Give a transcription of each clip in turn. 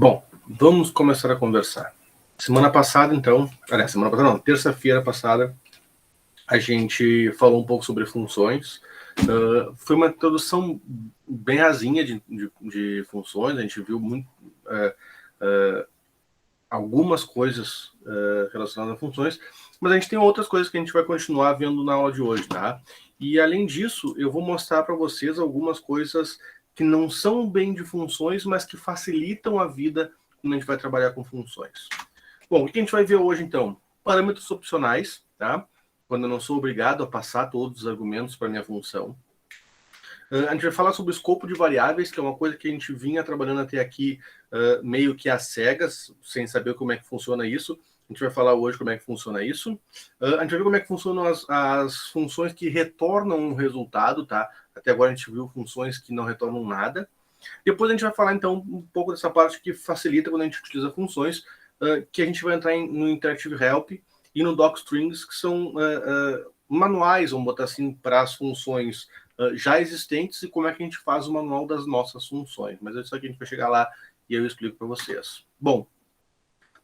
Bom, vamos começar a conversar. Semana passada, então, terça-feira passada, a gente falou um pouco sobre funções. Foi uma introdução bem rasinha de funções, a gente viu algumas coisas relacionadas a funções, mas a gente tem outras coisas que a gente vai continuar vendo na aula de hoje, tá? E além disso, eu vou mostrar para vocês algumas coisas que não são bem de funções, mas que facilitam a vida quando a gente vai trabalhar com funções. Bom, o que a gente vai ver hoje, então? Parâmetros opcionais, tá? Quando eu não sou obrigado a passar todos os argumentos para minha função. A gente vai falar sobre o escopo de variáveis, que é uma coisa que a gente vinha trabalhando até aqui meio que às cegas, sem saber como é que funciona isso. A gente vai falar hoje como é que funciona isso. A gente vai ver como é que funcionam as funções que retornam um resultado, tá? Até agora a gente viu funções que não retornam nada. Depois a gente vai falar, então, um pouco dessa parte que facilita quando a gente utiliza funções, que a gente vai entrar no Interactive Help e no DocStrings, que são manuais, vamos botar assim, para as funções já existentes e como é que a gente faz o manual das nossas funções. Mas é isso que a gente vai chegar lá e eu explico para vocês. Bom,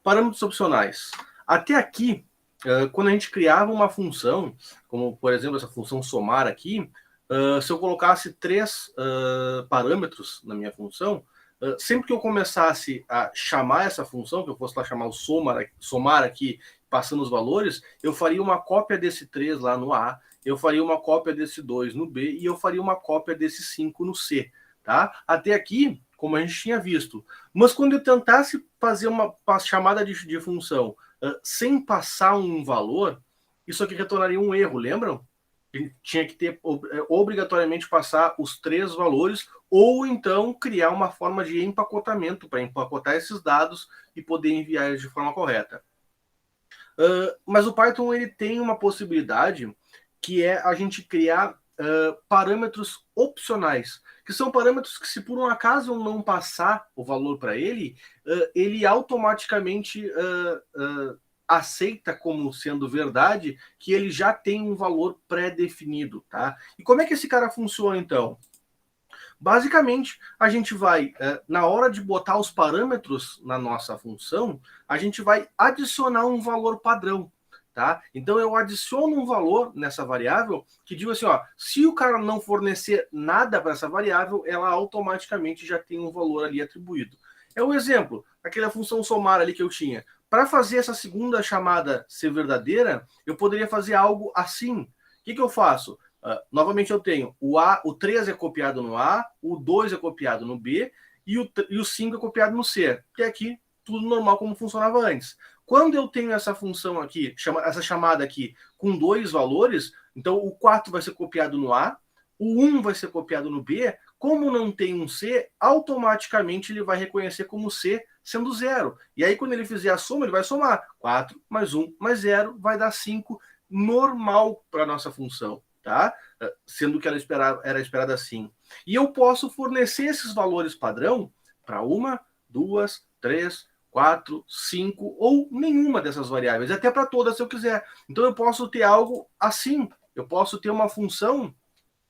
parâmetros opcionais. Até aqui, quando a gente criava uma função, como por exemplo essa função somar aqui, se eu colocasse 3 parâmetros na minha função, sempre que eu começasse a chamar essa função, que eu fosse lá chamar o somar aqui, passando os valores, eu faria uma cópia desse 3 lá no A, eu faria uma cópia desse 2 no B e eu faria uma cópia desse 5 no C. Tá? Até aqui, como a gente tinha visto. Mas quando eu tentasse fazer uma chamada de função sem passar um valor, isso aqui retornaria um erro, lembram? Tinha que ter obrigatoriamente passar os 3 valores ou então criar uma forma de empacotamento para empacotar esses dados e poder enviar eles de forma correta. Mas o Python ele tem uma possibilidade que é a gente criar parâmetros opcionais, que são parâmetros que se por um acaso eu não passar o valor para ele, ele automaticamente aceita como sendo verdade que ele já tem um valor pré-definido, tá? E como é que esse cara funciona, então? Basicamente, a gente vai, na hora de botar os parâmetros na nossa função, a gente vai adicionar um valor padrão, tá? Então, eu adiciono um valor nessa variável que diz assim, ó, se o cara não fornecer nada para essa variável, ela automaticamente já tem um valor ali atribuído. É um exemplo, aquela função somar ali que eu tinha. Para fazer essa segunda chamada ser verdadeira, eu poderia fazer algo assim. O que eu faço? Novamente eu tenho o 3 é copiado no A, o 2 é copiado no B e o 5 é copiado no C. Que é aqui tudo normal como funcionava antes. Quando eu tenho essa função aqui, essa chamada aqui com 2 valores, então o 4 vai ser copiado no A, o 1 vai ser copiado no B, como não tem um C, automaticamente ele vai reconhecer como C sendo 0. E aí quando ele fizer a soma, ele vai somar 4 mais 1 mais 0, vai dar 5 normal para a nossa função. Tá? Sendo que ela era esperada assim. E eu posso fornecer esses valores padrão para 1, 2, 3, 4, 5 ou nenhuma dessas variáveis, até para todas se eu quiser. Então eu posso ter algo assim. Eu posso ter uma função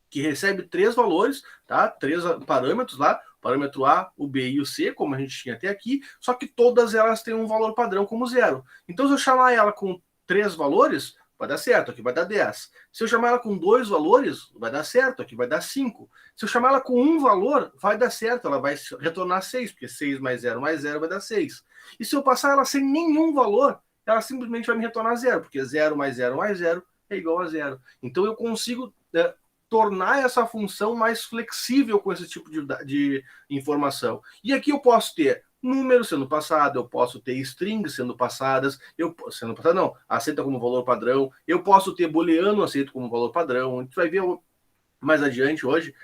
que recebe 3 valores, tá? 3 parâmetros lá, o parâmetro A, o B e o C, como a gente tinha até aqui, só que todas elas têm um valor padrão como 0. Então se eu chamar ela com 3 valores, vai dar certo, aqui vai dar 10. Se eu chamar ela com 2 valores, vai dar certo, aqui vai dar 5. Se eu chamar ela com um valor, vai dar certo, ela vai retornar 6, porque 6 mais 0 vai dar 6. E se eu passar ela sem nenhum valor, ela simplesmente vai me retornar 0, porque 0 mais 0 é igual a 0. Então eu consigo tornar essa função mais flexível com esse tipo de informação. E aqui eu posso ter números sendo passado, eu posso ter strings sendo passadas, aceita como valor padrão, eu posso ter booleano aceito como valor padrão, a gente vai ver mais adiante hoje,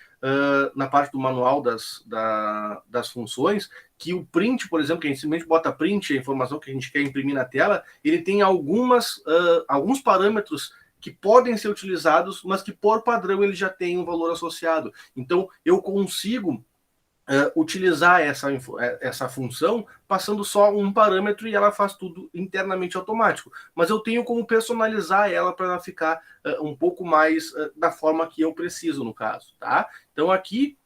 na parte do manual das funções, que o print, por exemplo, que a gente simplesmente bota print, a informação que a gente quer imprimir na tela, ele tem alguns parâmetros que podem ser utilizados, mas que por padrão ele já tem um valor associado. Então, eu consigo utilizar essa função passando só um parâmetro e ela faz tudo internamente automático. Mas eu tenho como personalizar ela para ela ficar um pouco mais da forma que eu preciso, no caso. Tá? Então, aqui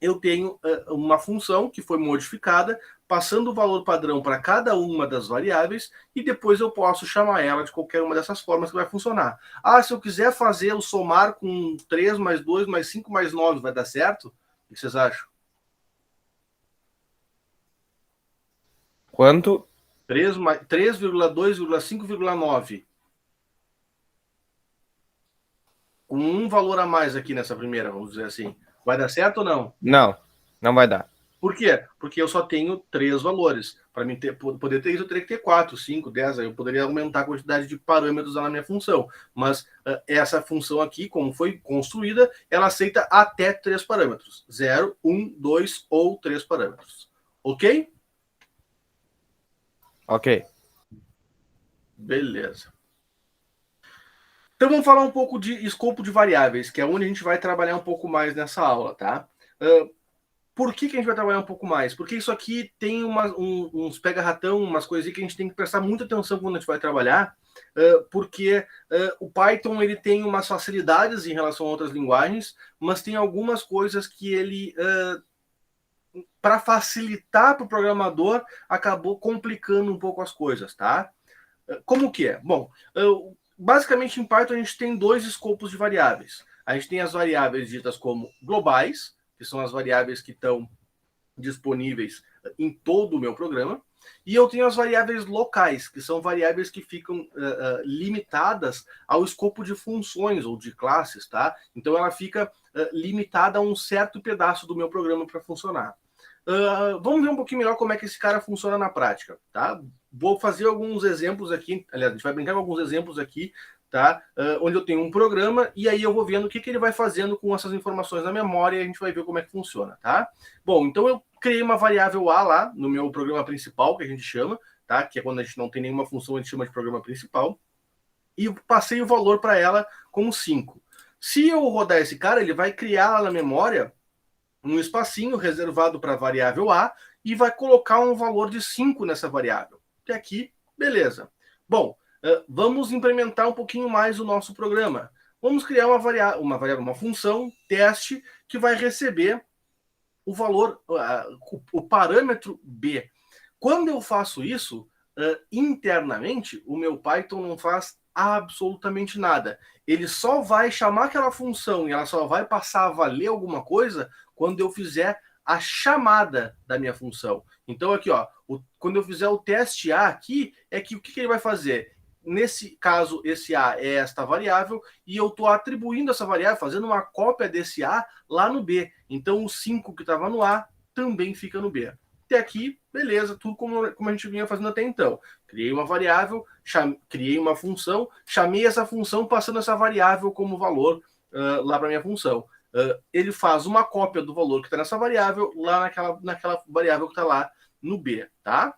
eu tenho uma função que foi modificada, passando o valor padrão para cada uma das variáveis, e depois eu posso chamar ela de qualquer uma dessas formas que vai funcionar. Ah, se eu quiser fazer o somar com 3 mais 2 mais 5 mais 9, vai dar certo? O que vocês acham? Quanto? 3,2,5,9. Com um valor a mais aqui nessa primeira, vamos dizer assim. Vai dar certo ou não? Não, não vai dar. Por quê? Porque eu só tenho 3 valores. Para mim poder ter isso, eu teria que ter 4, 5, 10. Aí eu poderia aumentar a quantidade de parâmetros lá na minha função. Mas essa função aqui, como foi construída, ela aceita até 3 parâmetros. 0, 1, 2 ou 3 parâmetros. Ok? Ok. Beleza. Então vamos falar um pouco de escopo de variáveis, que é onde a gente vai trabalhar um pouco mais nessa aula, tá? Por que a gente vai trabalhar um pouco mais? Porque isso aqui tem uns pega-ratão, umas coisinhas que a gente tem que prestar muita atenção quando a gente vai trabalhar, porque o Python ele tem umas facilidades em relação a outras linguagens, mas tem algumas coisas que ele, para facilitar para o programador, acabou complicando um pouco as coisas, tá? Como que é? Bom, basicamente em Python a gente tem dois escopos de variáveis. A gente tem as variáveis ditas como globais, que são as variáveis que estão disponíveis em todo o meu programa, e eu tenho as variáveis locais, que são variáveis que ficam limitadas ao escopo de funções ou de classes, tá? Então ela fica limitada a um certo pedaço do meu programa para funcionar. Vamos ver um pouquinho melhor como é que esse cara funciona na prática, tá? Vou fazer alguns exemplos aqui, aliás, a gente vai brincar com alguns exemplos aqui, tá? Onde eu tenho um programa e aí eu vou vendo o que ele vai fazendo com essas informações na memória e a gente vai ver como é que funciona, tá? Bom, então eu criei uma variável A lá no meu programa principal, que a gente chama, tá? Que é quando a gente não tem nenhuma função, a gente chama de programa principal, e passei o valor para ela como 5. Se eu rodar esse cara, ele vai criar lá na memória um espacinho reservado para a variável A e vai colocar um valor de 5 nessa variável. Até aqui, beleza. Bom, vamos implementar um pouquinho mais o nosso programa. Vamos criar uma função teste que vai receber o valor, o parâmetro B. Quando eu faço isso, internamente, o meu Python não faz absolutamente nada. Ele só vai chamar aquela função e ela só vai passar a valer alguma coisa quando eu fizer a chamada da minha função. Então, aqui, ó, quando eu fizer o teste A aqui, é que o que ele vai fazer? Nesse caso, esse A é esta variável e eu estou atribuindo essa variável, fazendo uma cópia desse A lá no B. Então, o 5 que estava no A também fica no B. Até aqui, beleza, tudo como a gente vinha fazendo até então. Criei uma variável, criei uma função, chamei essa função passando essa variável como valor lá para minha função. Ele faz uma cópia do valor que está nessa variável lá naquela variável que está lá no B, tá?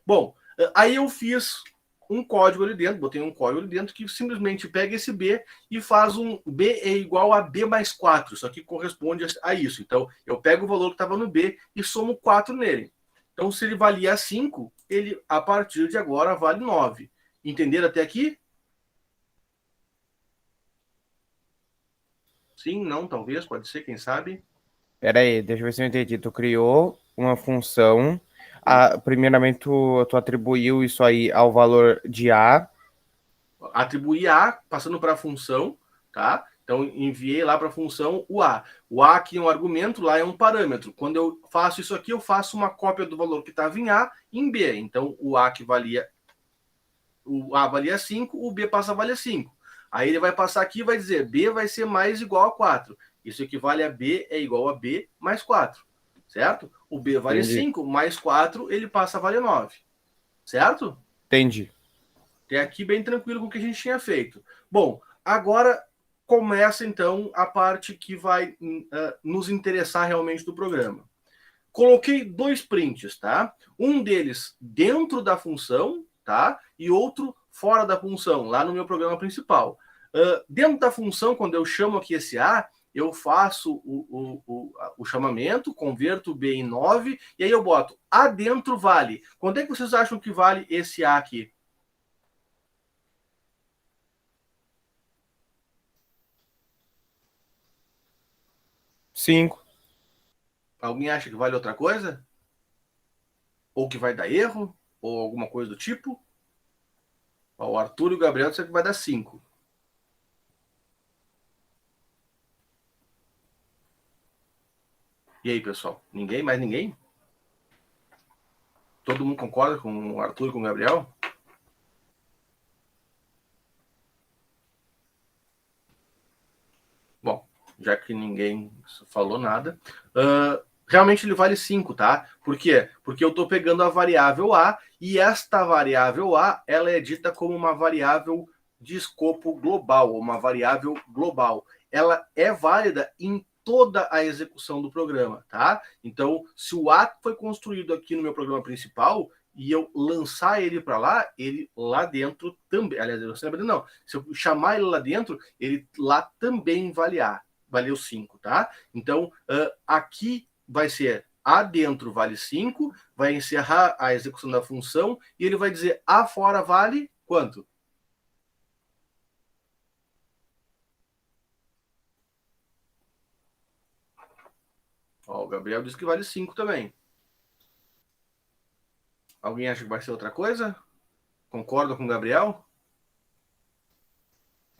Bom, aí eu fiz um código ali dentro, botei um código ali dentro que simplesmente pega esse B e faz um B é igual a B mais 4. Isso aqui corresponde a isso. Então, eu pego o valor que estava no B e somo 4 nele. Então, se ele valia 5, ele, a partir de agora, vale 9. Entenderam até aqui? Sim, não, talvez, pode ser, quem sabe. Pera aí, deixa eu ver se eu entendi. Tu criou uma função, primeiramente tu atribuiu isso aí ao valor de A. Atribuir A, passando para a função, tá? Então, enviei lá para a função o A. O A aqui é um argumento, lá é um parâmetro. Quando eu faço isso aqui, eu faço uma cópia do valor que estava em A em B. Então, o A valia 5, o B passa a valer 5. Aí ele vai passar aqui e vai dizer B vai ser mais igual a 4. Isso equivale a B é igual a B mais 4, certo? O B vale Entendi. 5, mais 4, ele passa a valer 9, certo? Entendi. Até aqui bem tranquilo com o que a gente tinha feito. Bom, agora começa então a parte que vai nos interessar realmente do programa. Coloquei dois prints, tá? Um deles dentro da função, tá? E outro fora da função, lá no meu programa principal. Dentro da função, quando eu chamo aqui esse A, eu faço o chamamento, converto o B em 9, e aí eu boto A dentro vale. Quanto é que vocês acham que vale esse A aqui? 5. Alguém acha que vale outra coisa? Ou que vai dar erro? Ou alguma coisa do tipo? Ó, o Arthur e o Gabriel disseram que vai dar 5. E aí, pessoal? Ninguém? Mais ninguém? Todo mundo concorda com o Arthur e com o Gabriel? Bom, já que ninguém falou nada, realmente ele vale 5, tá? Por quê? Porque eu estou pegando a variável A e esta variável A ela é dita como uma variável de escopo global, ou uma variável global. Ela é válida em toda a execução do programa, tá? Então, se o A foi construído aqui no meu programa principal e eu lançar ele para lá, ele lá dentro também, aliás, não, se eu chamar ele lá dentro, ele lá também vale A, valeu 5, tá? Então, aqui vai ser A dentro vale 5, vai encerrar a execução da função e ele vai dizer A fora vale quanto? Ó, o Gabriel disse que vale 5 também. Alguém acha que vai ser outra coisa? Concorda com o Gabriel?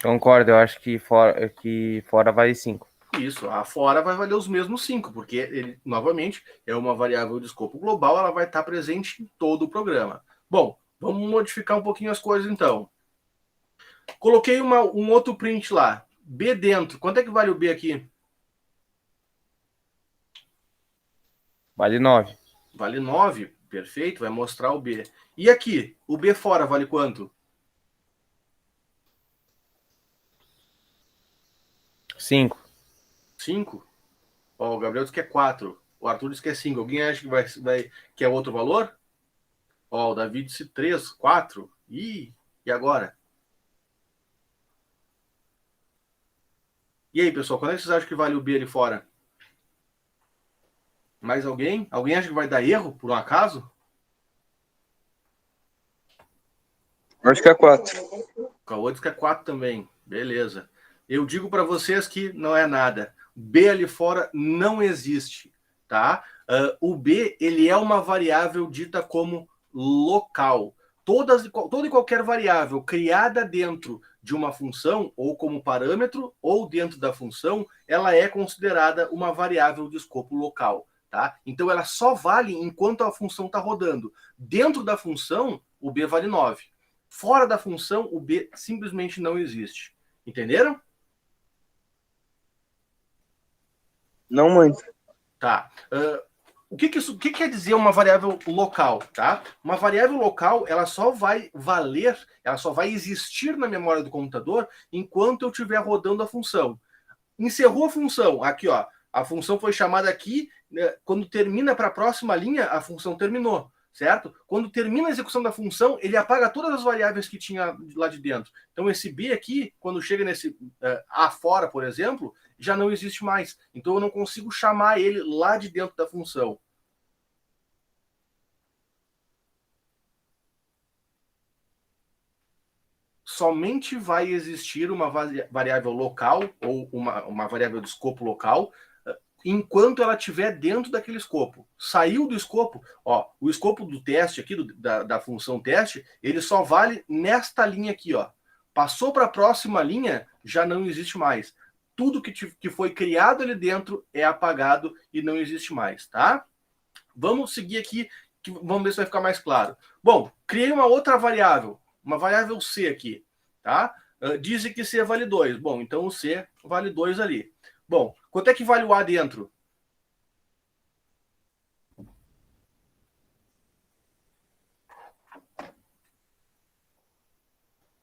Concordo, eu acho que fora vale 5. Isso, a fora vai valer os mesmos 5, porque ele, novamente, é uma variável de escopo global, ela vai estar presente em todo o programa. Bom, vamos modificar um pouquinho as coisas então. Coloquei um outro print lá. B dentro. Quanto é que vale o B aqui? Vale 9. Vale 9. Perfeito, vai mostrar o B. E aqui, o B fora vale quanto? 5. 5. Ó, o Gabriel diz que é 4. O Arthur diz que é 5. Alguém acha que que é outro valor? Ó, o David disse 3, 4. E agora? E aí, pessoal, quando é que vocês acham que vale o B ali fora? Mais alguém? Alguém acha que vai dar erro, por um acaso? Acho que é 4. O Cauã diz que é 4 também. Beleza. Eu digo para vocês que não é nada. B ali fora não existe, tá? O B, ele é uma variável dita como local. Toda e qualquer variável criada dentro de uma função, ou como parâmetro, ou dentro da função, ela é considerada uma variável de escopo local, tá? Então, ela só vale enquanto a função está rodando. Dentro da função, o B vale 9. Fora da função, o B simplesmente não existe. Entenderam? Não muito. Tá. O que quer dizer uma variável local? Tá? Uma variável local, ela só vai valer, ela só vai existir na memória do computador enquanto eu estiver rodando a função. Encerrou a função, aqui ó, a função foi chamada aqui, né, quando termina para a próxima linha, a função terminou, certo? Quando termina a execução da função, ele apaga todas as variáveis que tinha lá de dentro. Então esse B aqui, quando chega nesse A fora, por exemplo, já não existe mais. Então eu não consigo chamar ele lá de dentro da função. Somente vai existir uma variável local ou uma variável de escopo local enquanto ela estiver dentro daquele escopo. Saiu do escopo, ó, o escopo do teste aqui, da função teste, ele só vale nesta linha aqui, ó. Passou para a próxima linha, já não existe mais. Tudo que foi criado ali dentro é apagado e não existe mais, tá? Vamos seguir aqui, vamos ver se vai ficar mais claro. Bom, criei uma outra variável, uma variável C aqui, tá? Dizem que C vale 2. Bom, então o C vale 2 ali. Bom, quanto é que vale o A dentro?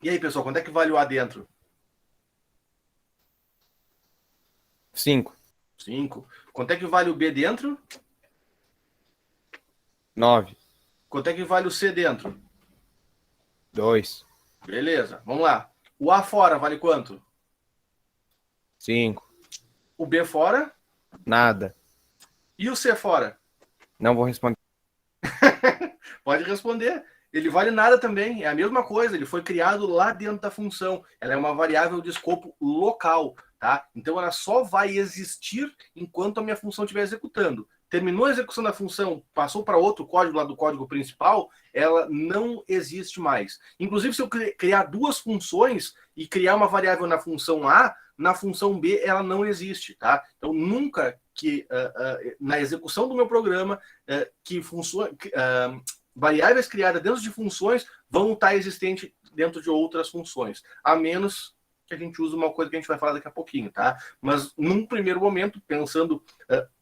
E aí, pessoal, quanto é que vale o A dentro? 5. 5. Quanto é que vale o B dentro? 9. Quanto é que vale o C dentro? 2. Beleza, vamos lá. O A fora vale quanto? 5. O B fora? Nada. E o C fora? Não vou responder. Pode responder. Ele vale nada também, é a mesma coisa, ele foi criado lá dentro da função. Ela é uma variável de escopo local, tá? Então ela só vai existir enquanto a minha função estiver executando. terminou a execução da função, passou para outro código lá do código principal, ela não existe mais. Inclusive, se eu criar duas funções e criar uma variável na função A, na função B ela não existe, tá? Então, nunca que na execução do meu programa, variáveis criadas dentro de funções vão estar existentes dentro de outras funções, a menos que a gente use uma coisa que a gente vai falar daqui a pouquinho, tá? Mas, num primeiro momento, pensando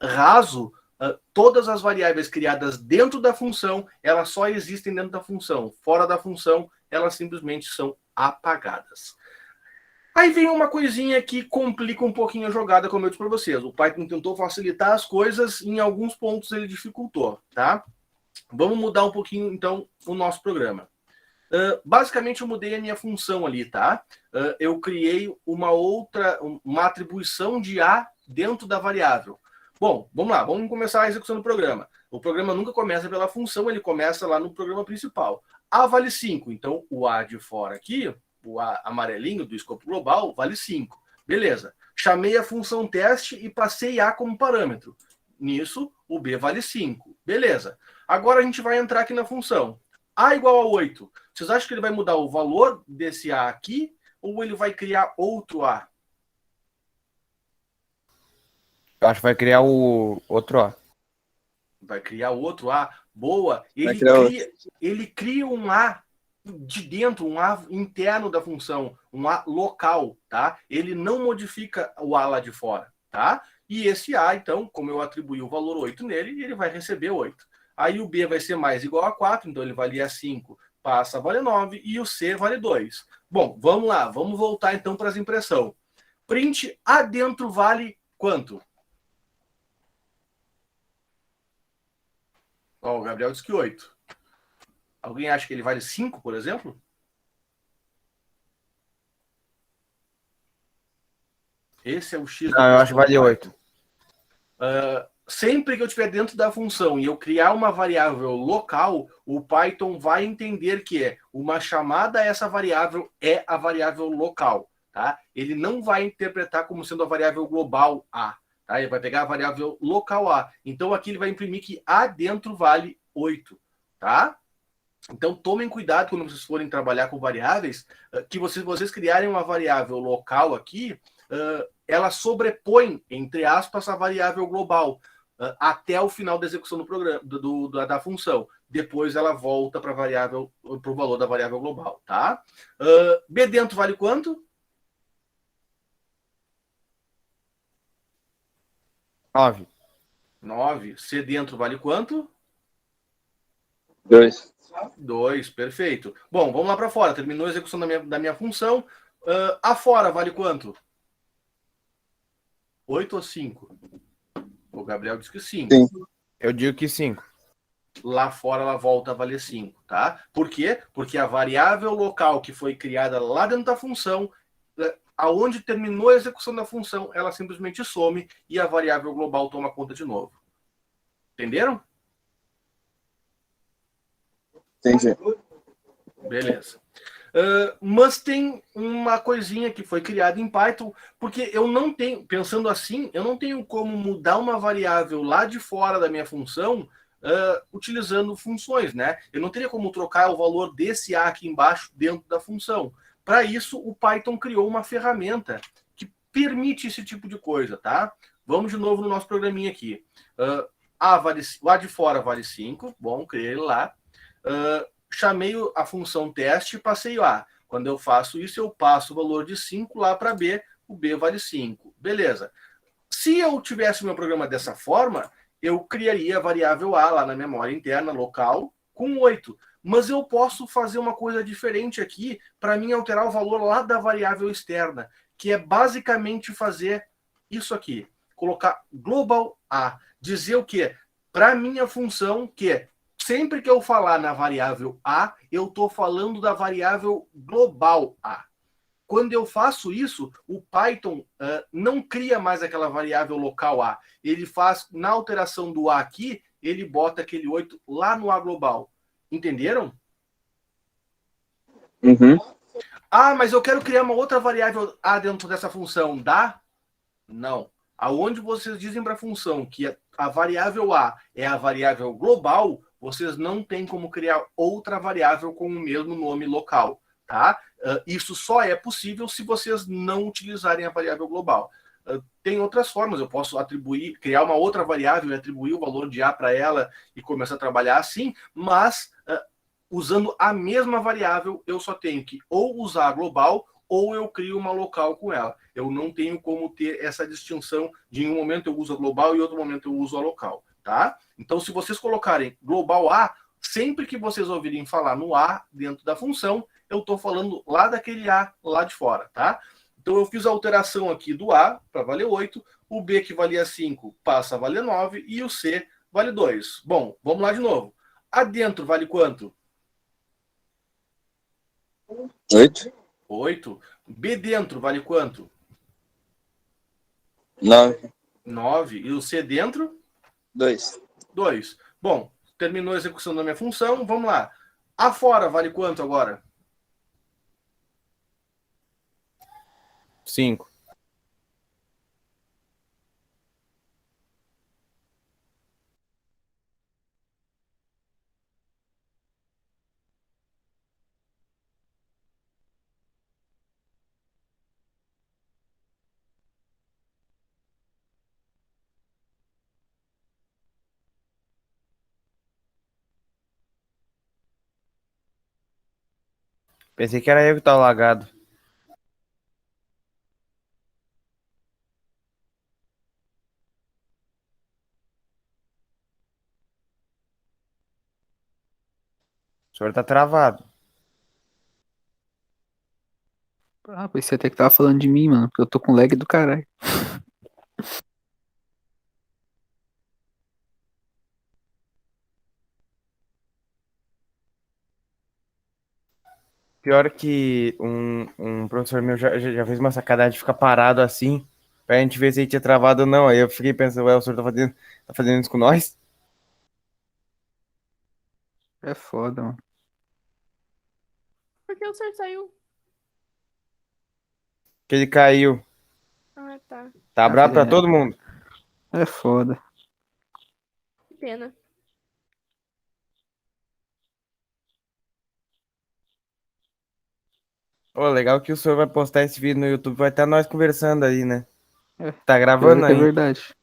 raso, todas as variáveis criadas dentro da função, elas só existem dentro da função. Fora da função, elas simplesmente são apagadas. Aí vem uma coisinha que complica um pouquinho a jogada, como eu disse para vocês. O Python tentou facilitar as coisas, em alguns pontos ele dificultou, tá? Vamos mudar um pouquinho, então, o nosso programa. Basicamente, eu mudei a minha função ali, tá? Eu criei uma atribuição de A dentro da variável. Bom, vamos lá, vamos começar a execução do programa. O programa nunca começa pela função, ele começa lá no programa principal. A vale 5, então o A de fora aqui, o A amarelinho do escopo global, vale 5. Beleza. Chamei a função teste e passei A como parâmetro. Nisso, o B vale 5. Beleza. Agora a gente vai entrar aqui na função. A igual a 8. Vocês acham que ele vai mudar o valor desse A aqui ou ele vai criar outro A? Eu acho que vai criar o outro A. Vai criar outro A. Boa. Ele cria um A de dentro, um A interno da função, um A local, tá? Ele não modifica o A lá de fora, tá? E esse A, então, como eu atribuí o valor 8 nele, ele vai receber 8. Aí o B vai ser mais igual a 4, então ele valia 5, passa a valer 9, e o C vale 2. Bom, vamos lá, vamos voltar então para as impressões. Print A dentro vale quanto? Ó, o Gabriel disse que 8. Alguém acha que ele vale 5, por exemplo? Esse é o X. Não, eu acho que vale 8. Sempre que eu estiver dentro da função e eu criar uma variável local, o Python vai entender que uma chamada a essa variável é a variável local. Tá? Ele não vai interpretar como sendo a variável global A. Tá? Ele vai pegar a variável local A. Então aqui ele vai imprimir que A dentro vale 8. Tá? Então, tomem cuidado quando vocês forem trabalhar com variáveis, que vocês criarem uma variável local aqui, ela sobrepõe, entre aspas, a variável global até o final da execução do programa, da função. Depois ela volta para o valor da variável global, tá? B dentro vale quanto? 9. 9. C dentro vale quanto? 2. 2, perfeito. Bom, vamos lá para fora. Terminou a execução da minha função. A fora vale quanto? 8 ou 5? O Gabriel disse que 5. Sim. Eu digo que 5. Lá fora ela volta a valer 5, tá? Por quê? Porque a variável local que foi criada lá dentro da função, aonde terminou a execução da função, ela simplesmente some e a variável global toma conta de novo. Entenderam? Entendi. Beleza. Mas tem uma coisinha que foi criada em Python, porque eu não tenho, pensando assim, eu não tenho como mudar uma variável lá de fora da minha função utilizando funções, né? Eu não teria como trocar o valor desse A aqui embaixo dentro da função. Para isso, o Python criou uma ferramenta que permite esse tipo de coisa, tá? Vamos de novo no nosso programinha aqui. O A de fora vale 5, bom, criei ele lá. Chamei a função teste e passei o A. Quando eu faço isso, eu passo o valor de 5 lá para B, o B vale 5. Beleza. Se eu tivesse o meu programa dessa forma, eu criaria a variável A lá na memória interna local com 8. Mas eu posso fazer uma coisa diferente aqui para mim alterar o valor lá da variável externa, que é basicamente fazer isso aqui. Colocar global A. Dizer o quê? Para minha função que sempre que eu falar na variável A, eu estou falando da variável global A. Quando eu faço isso, o Python não cria mais aquela variável local A. Ele faz, na alteração do A aqui, ele bota aquele 8 lá no A global. Entenderam? Uhum. Ah, mas eu quero criar uma outra variável A dentro dessa função. Dá? Não. Aonde vocês dizem para a função que a variável A é a variável global, vocês não têm como criar outra variável com o mesmo nome local, tá? Isso só é possível se vocês não utilizarem a variável global. Tem outras formas, eu posso criar uma outra variável e atribuir o valor de A para ela e começar a trabalhar assim, mas usando a mesma variável, eu só tenho que ou usar a global ou eu crio uma local com ela. Eu não tenho como ter essa distinção de em um momento eu uso a global e em outro momento eu uso a local, tá? Então, se vocês colocarem global A, sempre que vocês ouvirem falar no A dentro da função, eu estou falando lá daquele A lá de fora, tá? Então, eu fiz a alteração aqui do A para valer 8, o B que valia 5 passa a valer 9 e o C vale 2. Bom, vamos lá de novo. A dentro vale quanto? 8. 8. B dentro vale quanto? 9. 9. E o C dentro? 2. 2. Bom, terminou a execução da minha função. Vamos lá. A fora vale quanto agora? 5. Pensei que era eu que tava lagado. O senhor tá travado. Ah, pensei até que tava falando de mim, mano, porque eu tô com lag do caralho. Pior que um professor meu já fez uma sacanagem de ficar parado assim, pra gente ver se ele tinha travado ou não. Aí eu fiquei pensando, ué, o senhor tá fazendo isso com nós? É foda, mano. Por que o senhor saiu? Que ele caiu. Ah, tá. Tá Ah, brabo pra filha, todo mundo. é foda. Que pena. Ô, legal que o senhor vai postar esse vídeo no YouTube, vai estar nós conversando aí, né? É, Tá Pior gravando que é aí. verdade.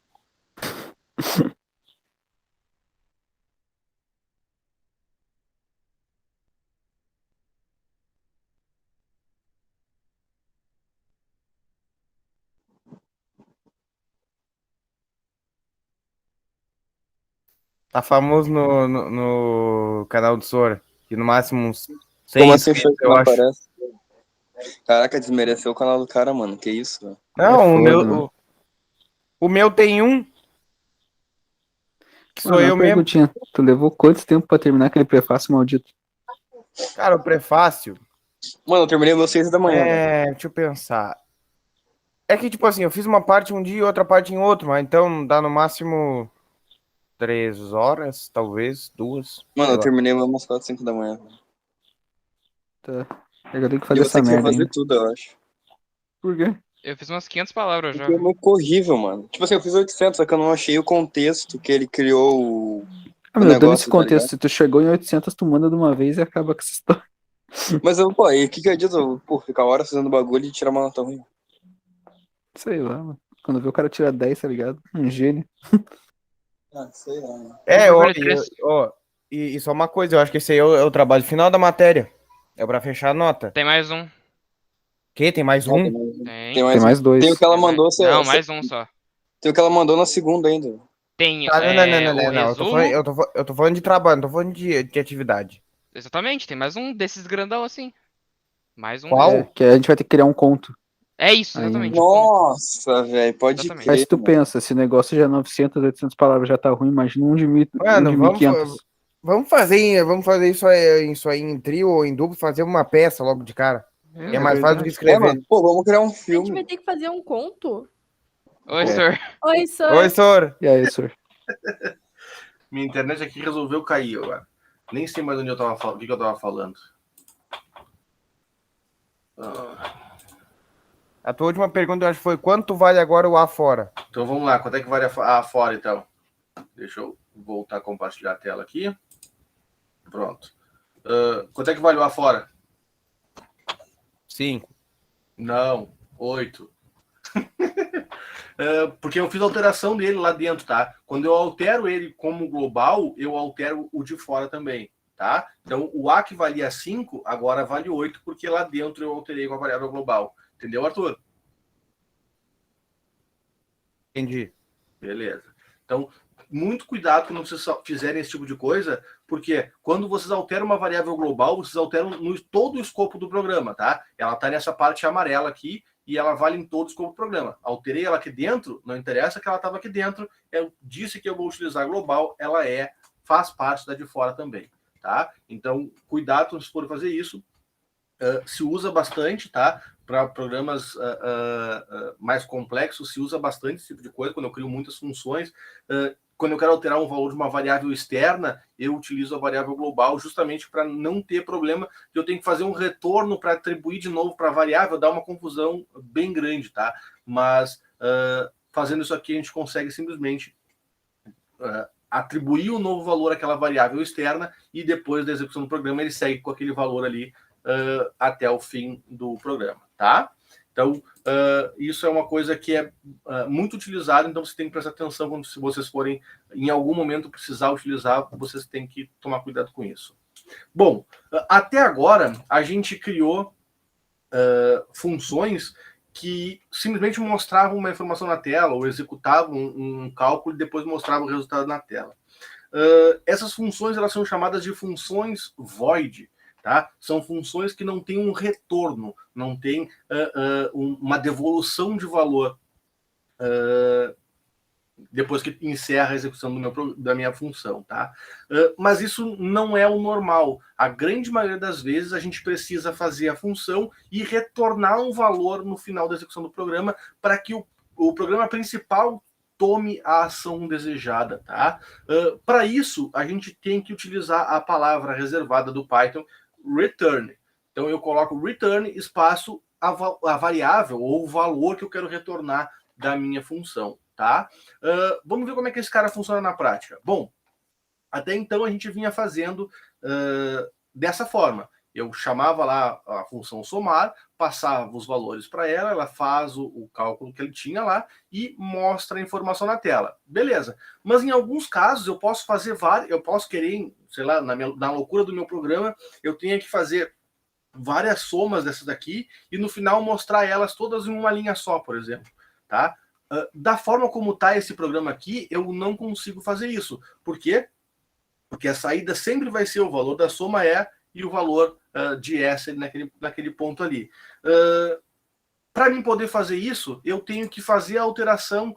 Tá famoso no canal do senhor. Que no máximo uns 100 Como assim o inscritos, chat eu não acho. aparece? Caraca, desmereceu o canal do cara, mano. Que isso, velho. Não, foda, mano. o meu tem um, que sou Mano, uma eu mesmo. perguntinha. Tu levou quanto tempo pra terminar aquele prefácio maldito? Cara, o prefácio, Mano, eu terminei meus 6 da manhã, velho. deixa eu pensar. É que, tipo assim, eu fiz uma parte um dia e outra parte em outro, mas então dá no máximo 3 horas, talvez, 2. Mano, Sei eu lá. terminei umas 4, 5 da manhã. Tá. Eu tenho que E fazer você essa que merda fazer ainda. tudo, eu acho. Por quê? Eu fiz umas 500 palavras já. Porque é muito horrível, mano. Tipo assim, eu fiz 800, só que eu não achei o contexto que ele criou Ah, o meu, dando esse negócio, tá contexto, ligado? se tu chegou em 800, tu manda de uma vez e acaba com essa história. Mas eu, pô, aí o que adianta eu, pô, ficar horas fazendo bagulho e tirar uma nota ruim? Sei lá, mano. Quando vê o cara tira 10, tá ligado? Um gênio. Ah, sei lá, mano. É, ó, Bagulho três. e só uma coisa, eu acho que esse aí é o trabalho final da matéria. É pra fechar a nota. Tem mais um. Que? Tem mais Ah, um? tem Tem mais um. mais dois. Tem o que ela Tem mais... mandou, Não, mais um só. tem o que ela mandou na segunda ainda. Tem Tá, não, o não. resumo. Eu tô falando de trabalho, não tô falando de atividade. Exatamente, tem mais um desses grandão assim. Mais um Qual? desse. É, que a gente vai ter que criar um conto. É isso, Ainda. exatamente. O conto. Nossa, velho, pode Exatamente. Mas crer, se tu mano. pensa, se o negócio já é 900, 800 palavras já tá ruim, imagina um de Mano, 1.500. vamos fazer isso aí em trio ou em duplo, fazer uma peça logo de cara. É mais fácil do que verdade. É, escrever. mano, pô, vamos criar um A gente vai filme. ter que fazer um conto? Oi, É. senhor. Oi, senhor. Oi, senhor. E aí, senhor? Minha internet aqui resolveu cair agora. Nem sei mais onde eu tava falando, o que eu tava falando. A tua última pergunta, eu acho que foi quanto vale agora o A fora? Então vamos lá, quanto é que vale a fora, então? Deixa eu voltar a compartilhar a tela aqui. Pronto. Quanto é que vale o A fora? 5. Não, 8. Porque eu fiz a alteração dele lá dentro, tá? Quando eu altero ele como global, eu altero o de fora também, tá? Então, o A que valia 5, agora vale 8, porque lá dentro eu alterei com a variável global. Entendeu, Arthur? Entendi. Beleza. Então, muito cuidado quando vocês fizerem esse tipo de coisa, porque quando vocês alteram uma variável global, vocês alteram todo o escopo do programa, tá? Ela tá nessa parte amarela aqui e ela vale em todo o escopo do programa. Alterei ela aqui dentro, não interessa que ela estava aqui dentro, eu disse que eu vou utilizar global, ela faz parte da de fora também, tá? Então, cuidado quando vocês forem fazer isso. Se usa bastante, tá? Para programas mais complexos, se usa bastante esse tipo de coisa, quando eu crio muitas funções. Quando eu quero alterar um valor de uma variável externa, eu utilizo a variável global justamente para não ter problema de eu ter que fazer um retorno para atribuir de novo para a variável, dá uma confusão bem grande, tá? Mas fazendo isso aqui, a gente consegue simplesmente atribuir um novo valor àquela variável externa e depois da execução do programa ele segue com aquele valor ali até o fim do programa, tá? Então, isso é uma coisa que é muito utilizada, então você tem que prestar atenção quando se vocês forem, em algum momento, precisar utilizar, vocês têm que tomar cuidado com isso. Bom, até agora, a gente criou funções que simplesmente mostravam uma informação na tela ou executavam um cálculo e depois mostravam o resultado na tela. Essas funções elas são chamadas de funções void. Tá? São funções que não têm um retorno, não tem uma devolução de valor depois que encerra a execução da minha função. Tá? Mas isso não é o normal. A grande maioria das vezes a gente precisa fazer a função e retornar um valor no final da execução do programa para que o programa principal tome a ação desejada. Tá? Para isso, a gente tem que utilizar a palavra reservada do Python, return. Então eu coloco return espaço a variável ou o valor que eu quero retornar da minha função, tá? Vamos ver como é que esse cara funciona na prática. Bom, até então a gente vinha fazendo dessa forma. Eu chamava lá a função somar, passava os valores para ela, ela faz o cálculo que ele tinha lá e mostra a informação na tela. Beleza. Mas em alguns casos eu posso fazer eu posso querer, sei lá, na loucura do meu programa, eu tenho que fazer várias somas dessas daqui e no final mostrar elas todas em uma linha só, por exemplo, tá? Da forma como está esse programa aqui, eu não consigo fazer isso. Por quê? Porque a saída sempre vai ser o valor da soma e o valor de S naquele ponto ali. Para mim poder fazer isso, eu tenho que fazer a alteração,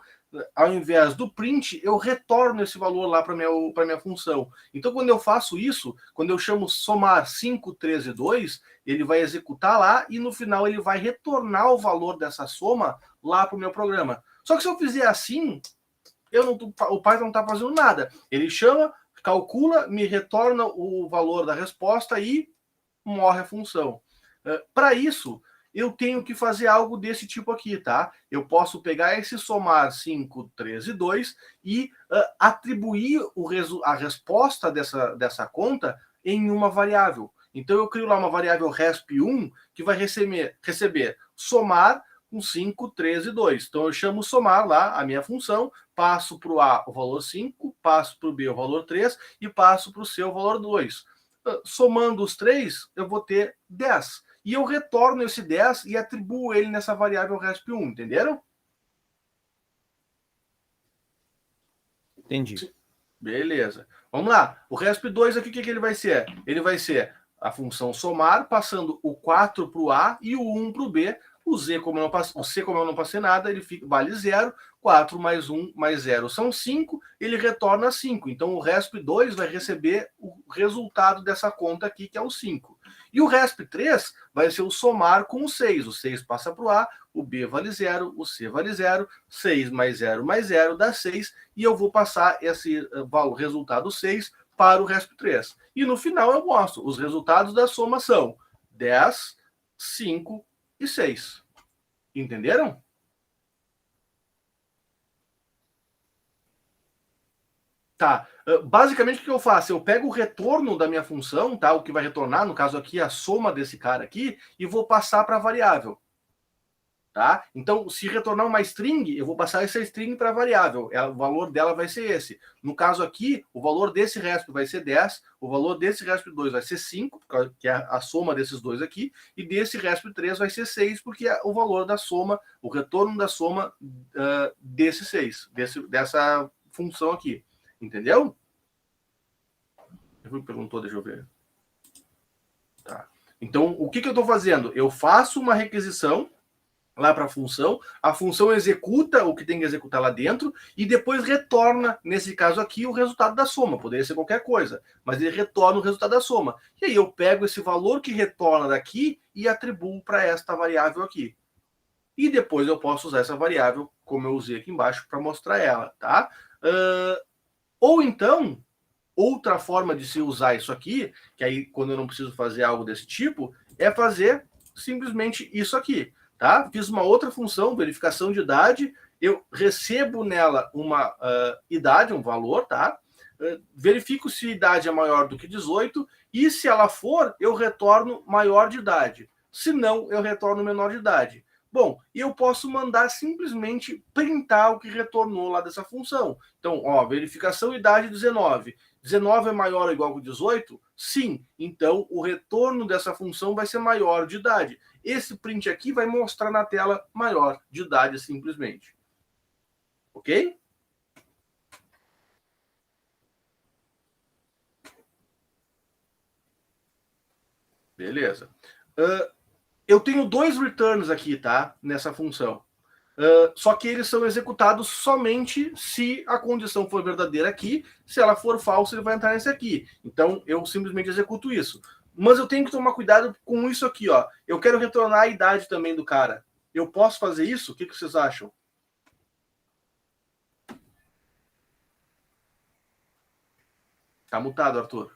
ao invés do print, eu retorno esse valor lá para minha função. Então, quando eu faço isso, quando eu chamo somar 5, 13 e 2, ele vai executar lá e no final ele vai retornar o valor dessa soma lá para o meu programa. Só que se eu fizer assim, o Python não está fazendo nada. Ele chama, calcula, me retorna o valor da resposta e morre a função. Para isso, eu tenho que fazer algo desse tipo aqui, tá? Eu posso pegar esse somar 5, 13 e 2 e atribuir a resposta dessa conta em uma variável. Então, eu crio lá uma variável resp1 que vai receber somar com 5, 13 e 2. Então, eu chamo somar lá a minha função, passo para o A o valor 5, passo para o B o valor 3 e passo para o C o valor 2. Somando os três, eu vou ter 10. E eu retorno esse 10 e atribuo ele nessa variável resp1, entenderam? Entendi. Beleza. Vamos lá. O resp2 aqui, o que ele vai ser? Ele vai ser a função somar, passando o 4 para o A e o 1 para o B. O C, como eu não passei nada, ele vale 0. 4 mais 1 mais 0 são 5. Ele retorna 5. Então, o resp2 vai receber o resultado dessa conta aqui, que é o 5. E o resp3 vai ser o somar com o 6. O 6 passa para o A, o B vale 0, o C vale 0. 6 mais 0 dá 6. E eu vou passar esse resultado 6 para o resp3. E no final eu mostro. Os resultados da soma são 10, 5 e 6. Entenderam? Tá. Basicamente, o que eu faço? Eu pego o retorno da minha função, tá? O que vai retornar, no caso aqui, a soma desse cara aqui, e vou passar para a variável. Tá? Então, se retornar uma string, eu vou passar essa string para a variável. O valor dela vai ser esse. No caso aqui, o valor desse resp vai ser 10, o valor desse resp2 vai ser 5, que é a soma desses dois aqui, e desse resp3 vai ser 6, porque é o valor da soma, o retorno da soma desse 6, dessa função aqui. Entendeu? Ele perguntou, deixa eu ver. Tá. Então, o que eu estou fazendo? Eu faço uma requisição lá para a função executa o que tem que executar lá dentro e depois retorna, nesse caso aqui, o resultado da soma. Poderia ser qualquer coisa, mas ele retorna o resultado da soma. E aí eu pego esse valor que retorna daqui e atribuo para esta variável aqui. E depois eu posso usar essa variável, como eu usei aqui embaixo, para mostrar ela, tá? Ou então, outra forma de se usar isso aqui, que aí quando eu não preciso fazer algo desse tipo, é fazer simplesmente isso aqui. Tá? Fiz uma outra função, verificação de idade, eu recebo nela uma idade, um valor, tá? Verifico se a idade é maior do que 18 e se ela for, eu retorno maior de idade. Se não, eu retorno menor de idade. Bom, e eu posso mandar simplesmente printar o que retornou lá dessa função. Então, ó, verificação idade 19. 19 é maior ou igual que 18? Sim. Então, o retorno dessa função vai ser maior de idade. Esse print aqui vai mostrar na tela maior de idade, simplesmente. Ok? Beleza. Eu tenho dois returns aqui, tá? Nessa função. Só que eles são executados somente se a condição for verdadeira aqui. Se ela for falsa, ele vai entrar nesse aqui. Então, eu simplesmente executo isso. Mas eu tenho que tomar cuidado com isso aqui, ó. Eu quero retornar a idade também do cara. Eu posso fazer isso? O que vocês acham? Tá mutado, Arthur.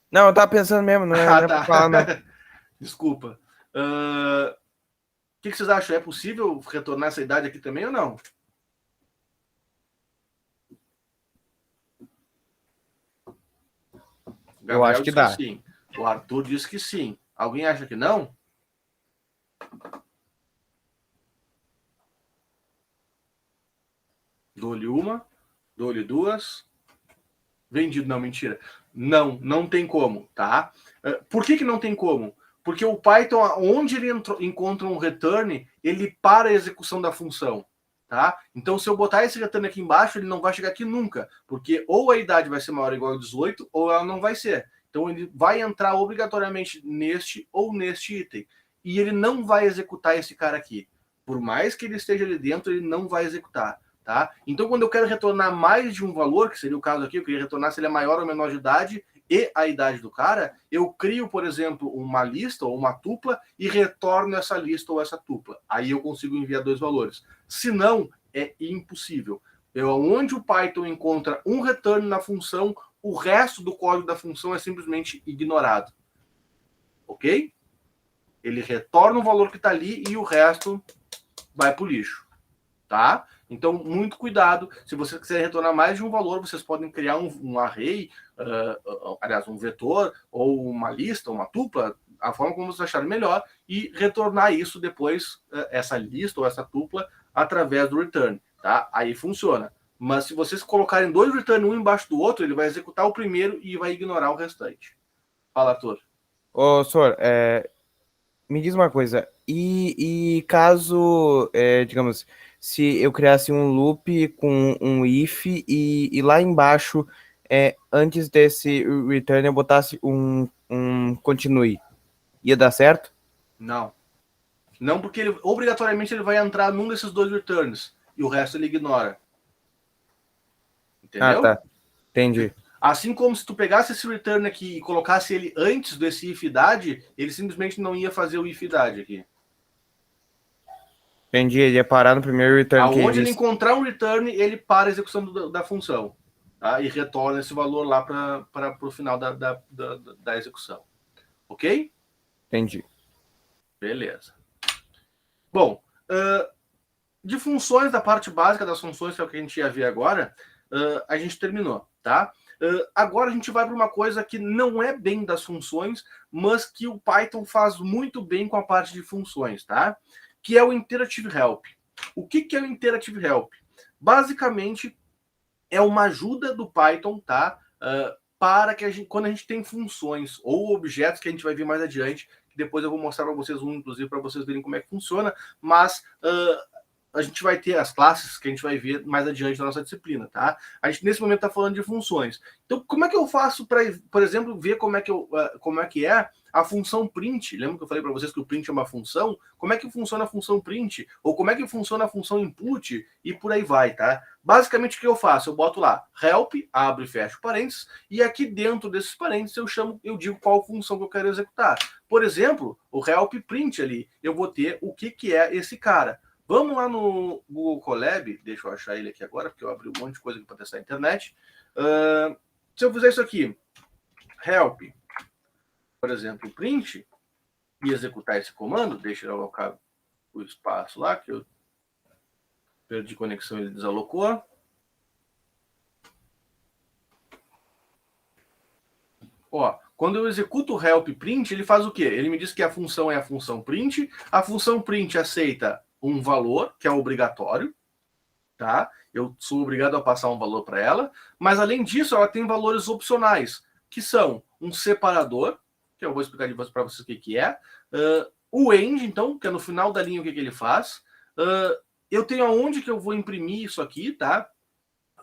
Não, eu tava pensando mesmo, não é pra falar, não. Desculpa. O que vocês acham? É possível retornar essa idade aqui também ou não? Eu acho que dá. Sim. O Arthur disse que sim. Alguém acha que não? Dou-lhe uma, dou-lhe duas. Vendido, não, mentira. Não tem como, tá? Por que não tem como? Porque o Python, onde ele encontra um return, ele para a execução da função, tá? Então, se eu botar esse return aqui embaixo, ele não vai chegar aqui nunca, porque ou a idade vai ser maior ou igual a 18, ou ela não vai ser. Então, ele vai entrar obrigatoriamente neste ou neste item. E ele não vai executar esse cara aqui. Por mais que ele esteja ali dentro, ele não vai executar. Tá? Então, quando eu quero retornar mais de um valor, que seria o caso aqui, eu queria retornar se ele é maior ou menor de idade e a idade do cara, eu crio, por exemplo, uma lista ou uma tupla e retorno essa lista ou essa tupla. Aí eu consigo enviar dois valores. Se não, é impossível. Onde o Python encontra um return na função, o resto do código da função é simplesmente ignorado. Ok? Ele retorna o valor que está ali e o resto vai para o lixo. Tá? Então, muito cuidado. Se você quiser retornar mais de um valor, vocês podem criar um array, aliás, um vetor, ou uma lista, uma tupla, a forma como vocês acharem melhor, e retornar isso depois, essa lista ou essa tupla, através do return. Tá? Aí funciona. Mas se vocês colocarem dois return um embaixo do outro, ele vai executar o primeiro e vai ignorar o restante. Fala, Arthur. Ô, senhor, me diz uma coisa. E caso, digamos, se eu criasse um loop com um if e lá embaixo, antes desse return, eu botasse um continue, ia dar certo? Não. Não, porque obrigatoriamente ele vai entrar num desses dois returns e o resto ele ignora. Entendeu? Ah, tá. Entendi. Assim como se tu pegasse esse return aqui e colocasse ele antes desse if idade, ele simplesmente não ia fazer o if idade aqui. Entendi, ele ia parar no primeiro return que Aonde ele encontrar um return, ele para a execução da função. Tá? E retorna esse valor lá para o final da execução. Ok? Entendi. Beleza. Bom, de funções, da parte básica das funções, que é o que a gente ia ver agora, a gente terminou, tá? Agora a gente vai para uma coisa que não é bem das funções, mas que o Python faz muito bem com a parte de funções, tá? Que é o Iterative Help. O que é o Iterative Help? Basicamente, é uma ajuda do Python, tá? Para que quando a gente tem funções ou objetos, que a gente vai ver mais adiante, que depois eu vou mostrar para vocês um, inclusive, para vocês verem como é que funciona, mas a gente vai ter as classes que a gente vai ver mais adiante na nossa disciplina, tá? A gente, nesse momento, está falando de funções. Então, como é que eu faço para, por exemplo, ver como é que é a função print? Lembra que eu falei para vocês que o print é uma função? Como é que funciona a função print? Ou como é que funciona a função input? E por aí vai, tá? Basicamente, o que eu faço? Eu boto lá help, abro e fecho parênteses, e aqui dentro desses parênteses eu digo qual função que eu quero executar. Por exemplo, o help print ali, eu vou ter o que é esse cara. Vamos lá no Google Colab, deixa eu achar ele aqui agora, porque eu abri um monte de coisa aqui para testar a internet. Se eu fizer isso aqui, help, por exemplo, print, e executar esse comando, deixa eu alocar o espaço lá, que eu perdi conexão, ele desalocou. Ó, quando eu executo o help print, ele faz o quê? Ele me diz que a função é a função print. A função print aceita um valor, que é obrigatório, tá? Eu sou obrigado a passar um valor para ela. Mas, além disso, ela tem valores opcionais, que são um separador, que eu vou explicar para vocês o que é. O end, então, que é no final da linha o que ele faz. Eu tenho aonde que eu vou imprimir isso aqui, tá?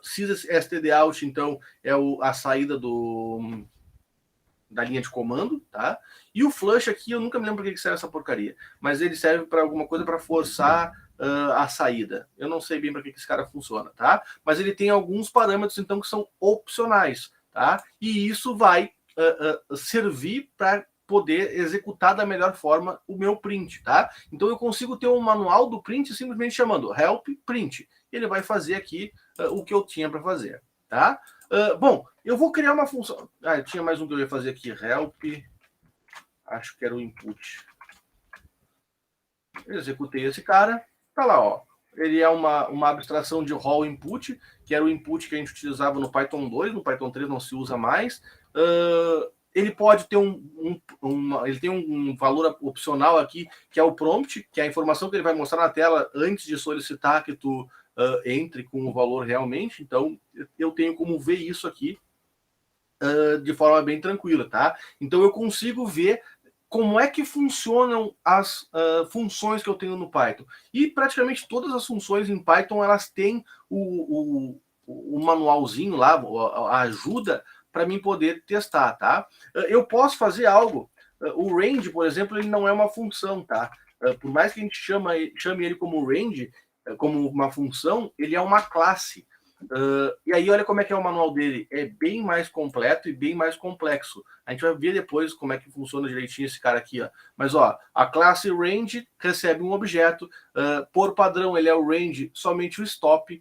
sys_stdout, então, é a saída da linha de comando, tá? E o flush aqui, eu nunca me lembro para que serve essa porcaria, mas ele serve para alguma coisa para forçar a saída. Eu não sei bem para que esse cara funciona, tá? Mas ele tem alguns parâmetros, então, que são opcionais, tá? E isso vai servir para poder executar da melhor forma o meu print, tá? Então eu consigo ter um manual do print simplesmente chamando help print. Ele vai fazer aqui o que eu tinha para fazer, tá? Bom, eu vou criar uma função. Eu tinha mais um que eu ia fazer aqui, help. Acho que era o input. Eu executei esse cara. Tá lá, ó. Ele é uma abstração de raw input, que era o input que a gente utilizava no Python 2, no Python 3 não se usa mais. Ele pode ter ele tem um valor opcional aqui, que é o prompt, que é a informação que ele vai mostrar na tela antes de solicitar que tu entre com o valor realmente. Então, eu tenho como ver isso aqui de forma bem tranquila, tá? Então, eu consigo ver como é que funcionam as funções que eu tenho no Python. E praticamente todas as funções em Python, elas têm o manualzinho lá, a ajuda para mim poder testar, tá? Eu posso fazer algo. O range, por exemplo, ele não é uma função, tá? Por mais que a gente chame ele como range, como uma função, ele é uma classe. E aí, olha como é que é o manual dele. É bem mais completo e bem mais complexo. A gente vai ver depois como é que funciona direitinho esse cara aqui, ó. Mas, ó, a classe range recebe um objeto. Por padrão, ele é o range somente o stop.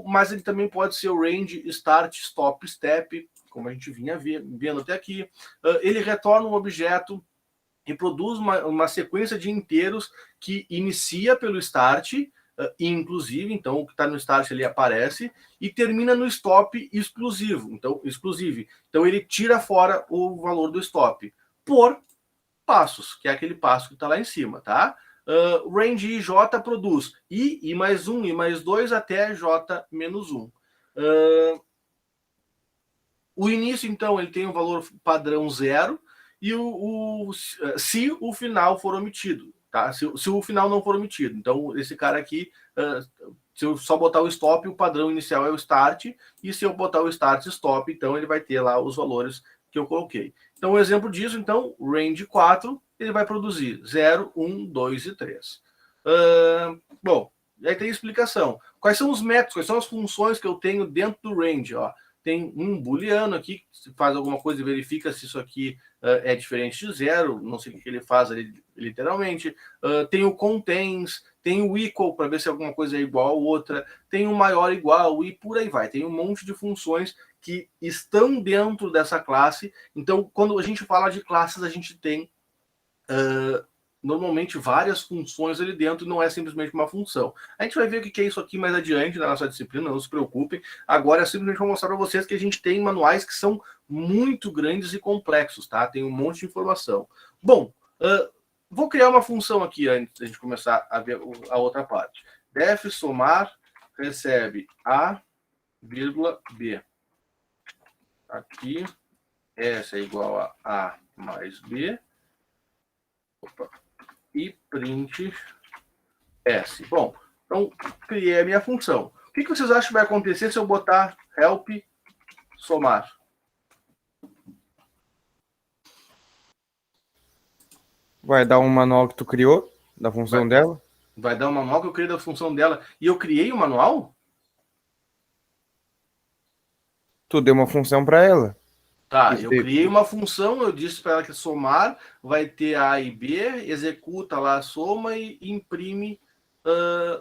Mas ele também pode ser o range start, stop, step, como a gente vinha vendo até aqui. Ele retorna um objeto e produz uma sequência de inteiros que inicia pelo start, inclusive, então o que está no start ele aparece, e termina no stop exclusivo. Então ele tira fora o valor do stop por passos, que é aquele passo que está lá em cima, tá? Range IJ produz I mais 1, I mais 2 até J menos 1. O início, então, ele tem um valor padrão 0, e se o final for omitido, tá? Se o final não for omitido. Então, esse cara aqui, se eu só botar o stop, o padrão inicial é o start, e se eu botar o start e stop, então ele vai ter lá os valores que eu coloquei. Então, um exemplo disso, então, range 4, ele vai produzir 0, 1, 2 e 3. Bom, aí tem explicação. Quais são os métodos, quais são as funções que eu tenho dentro do range, ó? Tem um booleano aqui, que faz alguma coisa e verifica se isso aqui é diferente de 0, não sei o que ele faz ali literalmente. Tem o contains, tem o equal, para ver se alguma coisa é igual a outra, tem o maior igual e por aí vai. Tem um monte de funções que estão dentro dessa classe. Então, quando a gente fala de classes, a gente tem normalmente várias funções ali dentro, não é simplesmente uma função. A gente vai ver o que é isso aqui mais adiante na nossa disciplina, não se preocupem. Agora, eu simplesmente vou mostrar para vocês que a gente tem manuais que são muito grandes e complexos, tá? Tem um monte de informação. Bom, vou criar uma função aqui antes da gente começar a ver a outra parte. Def somar recebe A, vírgula, B. Aqui, S é igual a A mais B. Opa. E print S. Bom, então criei a minha função. O que vocês acham que vai acontecer se eu botar help somar? Vai dar um manual que tu criou, da função dela? Vai dar um manual que eu criei da função dela. E eu criei o manual? Tu deu uma função para ela. Tá, eu criei uma função, eu disse para ela que somar vai ter A e B, executa lá a soma e imprime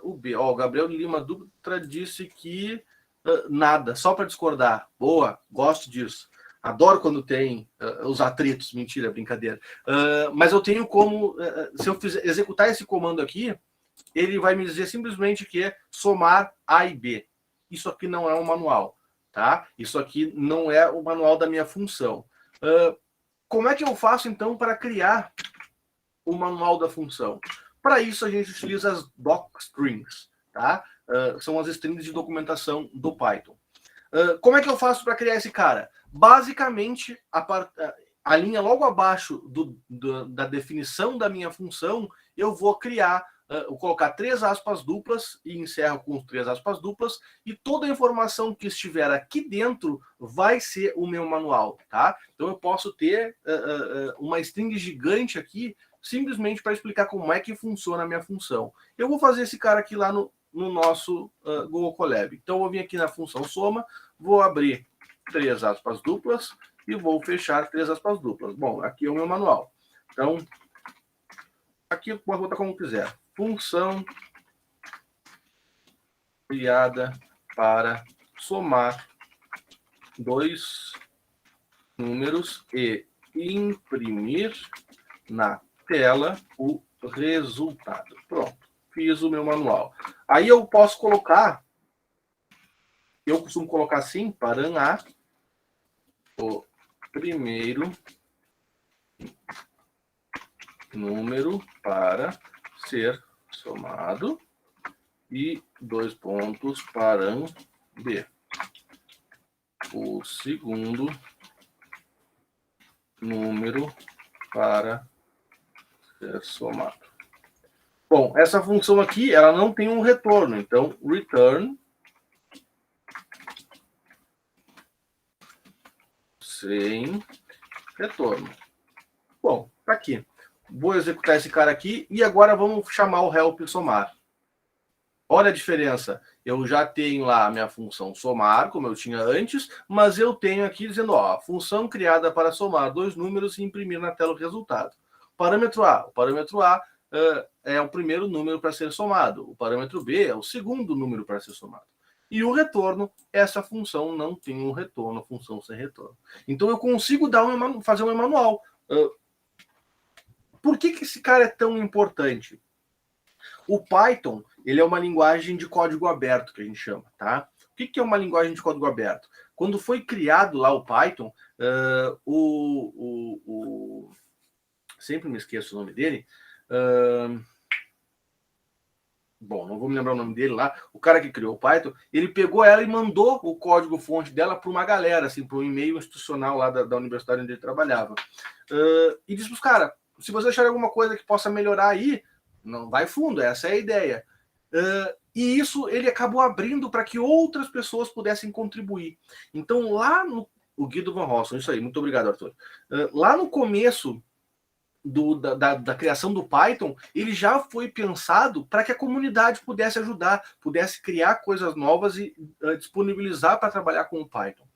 o B. Ó, o Gabriel Lima Dutra disse que nada, só para discordar. Boa, gosto disso. Adoro quando tem os atritos. Mentira, brincadeira. Mas eu tenho como, se eu executar esse comando aqui, ele vai me dizer simplesmente que é somar A e B. Isso aqui não é um manual. Tá? Isso aqui não é o manual da minha função. Como é que eu faço, então, para criar o manual da função? Para isso, a gente utiliza as docstrings. Tá? São as strings de documentação do Python. Como é que eu faço para criar esse cara? Basicamente, a linha logo abaixo da definição da minha função, eu vou criar, vou colocar 3 aspas duplas e encerro com 3 aspas duplas, e toda a informação que estiver aqui dentro vai ser o meu manual, tá? Então eu posso ter uma string gigante aqui, simplesmente para explicar como é que funciona a minha função. Eu vou fazer esse cara aqui lá no nosso Google Colab. Então eu vou vir aqui na função soma, vou abrir 3 aspas duplas e vou fechar 3 aspas duplas. Bom, aqui é o meu manual. Então, aqui eu posso botar como quiser. Função criada para somar 2 números e imprimir na tela o resultado. Pronto, fiz o meu manual. Aí eu posso colocar, eu costumo colocar assim, param A, o primeiro número para ser somado e 2 pontos para B. O segundo número para ser somado. Bom, essa função aqui, ela não tem um retorno, então return sem retorno. Bom, tá aqui. Vou executar esse cara aqui e agora vamos chamar o help somar. Olha a diferença. Eu já tenho lá a minha função somar, como eu tinha antes, mas eu tenho aqui dizendo, ó, função criada para somar 2 números e imprimir na tela o resultado. Parâmetro A. O parâmetro A é o primeiro número para ser somado. O parâmetro B é o segundo número para ser somado. E o retorno, essa função não tem um retorno, função sem retorno. Então eu consigo fazer um manual. Por que esse cara é tão importante? O Python, ele é uma linguagem de código aberto, que a gente chama, tá? O que é uma linguagem de código aberto? Quando foi criado lá o Python, sempre me esqueço o nome dele. Bom, não vou me lembrar o nome dele lá. O cara que criou o Python, ele pegou ela e mandou o código-fonte dela para uma galera, assim, para um e-mail institucional lá da universidade onde ele trabalhava. E disse para os caras, se vocês acharem alguma coisa que possa melhorar aí, não vai fundo, essa é a ideia. E isso ele acabou abrindo para que outras pessoas pudessem contribuir. Então, lá no... O Guido Van Rossum, isso aí, muito obrigado, Arthur. Lá no começo da criação do Python, ele já foi pensado para que a comunidade pudesse ajudar, pudesse criar coisas novas e disponibilizar para trabalhar com o Python.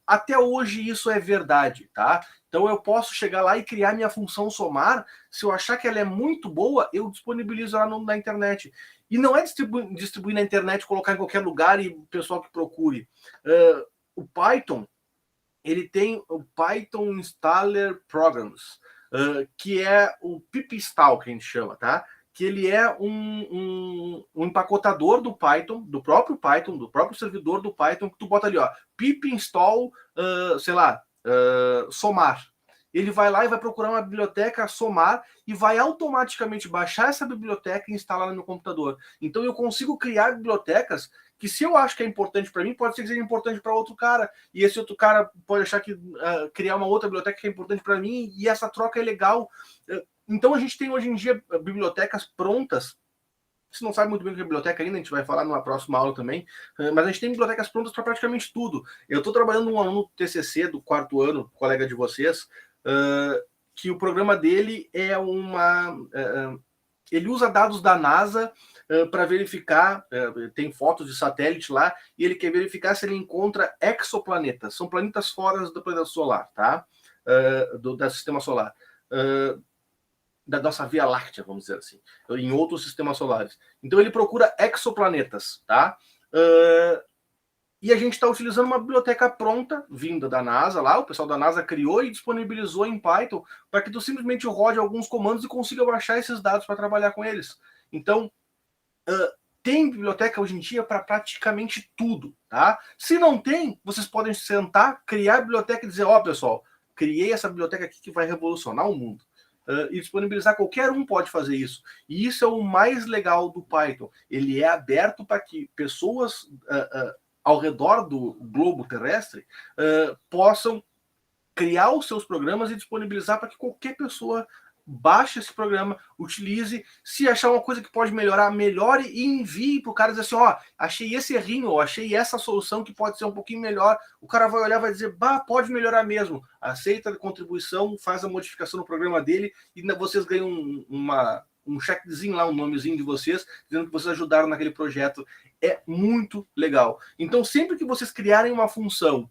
Até hoje isso é verdade, tá? Então eu posso chegar lá e criar minha função somar, se eu achar que ela é muito boa, eu disponibilizo ela na internet. E não é distribuir na internet, colocar em qualquer lugar e o pessoal que procure. O Python, ele tem o Python Installer Programs. que é o pipistal, que a gente chama, tá? Que ele é um empacotador do Python, do próprio servidor do Python, que tu bota ali, ó, pip install, somar. Ele vai lá e vai procurar uma biblioteca somar e vai automaticamente baixar essa biblioteca e instalar no meu computador. Então eu consigo criar bibliotecas que, se eu acho que é importante para mim, pode ser que seja importante para outro cara. E esse outro cara pode achar que criar uma outra biblioteca que é importante para mim, e essa troca é legal. Então a gente tem hoje em dia bibliotecas prontas. Você não sabe muito bem o que é biblioteca ainda, a gente vai falar numa próxima aula também, mas a gente tem bibliotecas prontas para praticamente tudo. Eu estou trabalhando um aluno do TCC do 4º ano, colega de vocês, que o programa dele é ele usa dados da NASA para verificar, tem fotos de satélite lá, e ele quer verificar se ele encontra exoplanetas, são planetas fora do planeta solar, tá? Do sistema solar. Da nossa Via Láctea, vamos dizer assim, em outros sistemas solares. Então ele procura exoplanetas, tá? E a gente está utilizando uma biblioteca pronta, vinda da NASA lá, o pessoal da NASA criou e disponibilizou em Python para que tu simplesmente rode alguns comandos e consiga baixar esses dados para trabalhar com eles. Então, tem biblioteca hoje em dia para praticamente tudo, tá? Se não tem, vocês podem sentar, criar a biblioteca e dizer, ó, pessoal, criei essa biblioteca aqui que vai revolucionar o mundo. E disponibilizar, qualquer um pode fazer isso. E isso é o mais legal do Python. Ele é aberto para que pessoas ao redor do globo terrestre possam criar os seus programas e disponibilizar para que qualquer pessoa baixe esse programa, utilize, se achar uma coisa que pode melhorar, melhore e envie para o cara dizer assim, ó, achei esse errinho, ou achei essa solução que pode ser um pouquinho melhor. O cara vai olhar e vai dizer, bah, pode melhorar mesmo. Aceita a contribuição, faz a modificação no programa dele e vocês ganham um checkzinho lá, um nomezinho de vocês, dizendo que vocês ajudaram naquele projeto. É muito legal. Então, sempre que vocês criarem uma função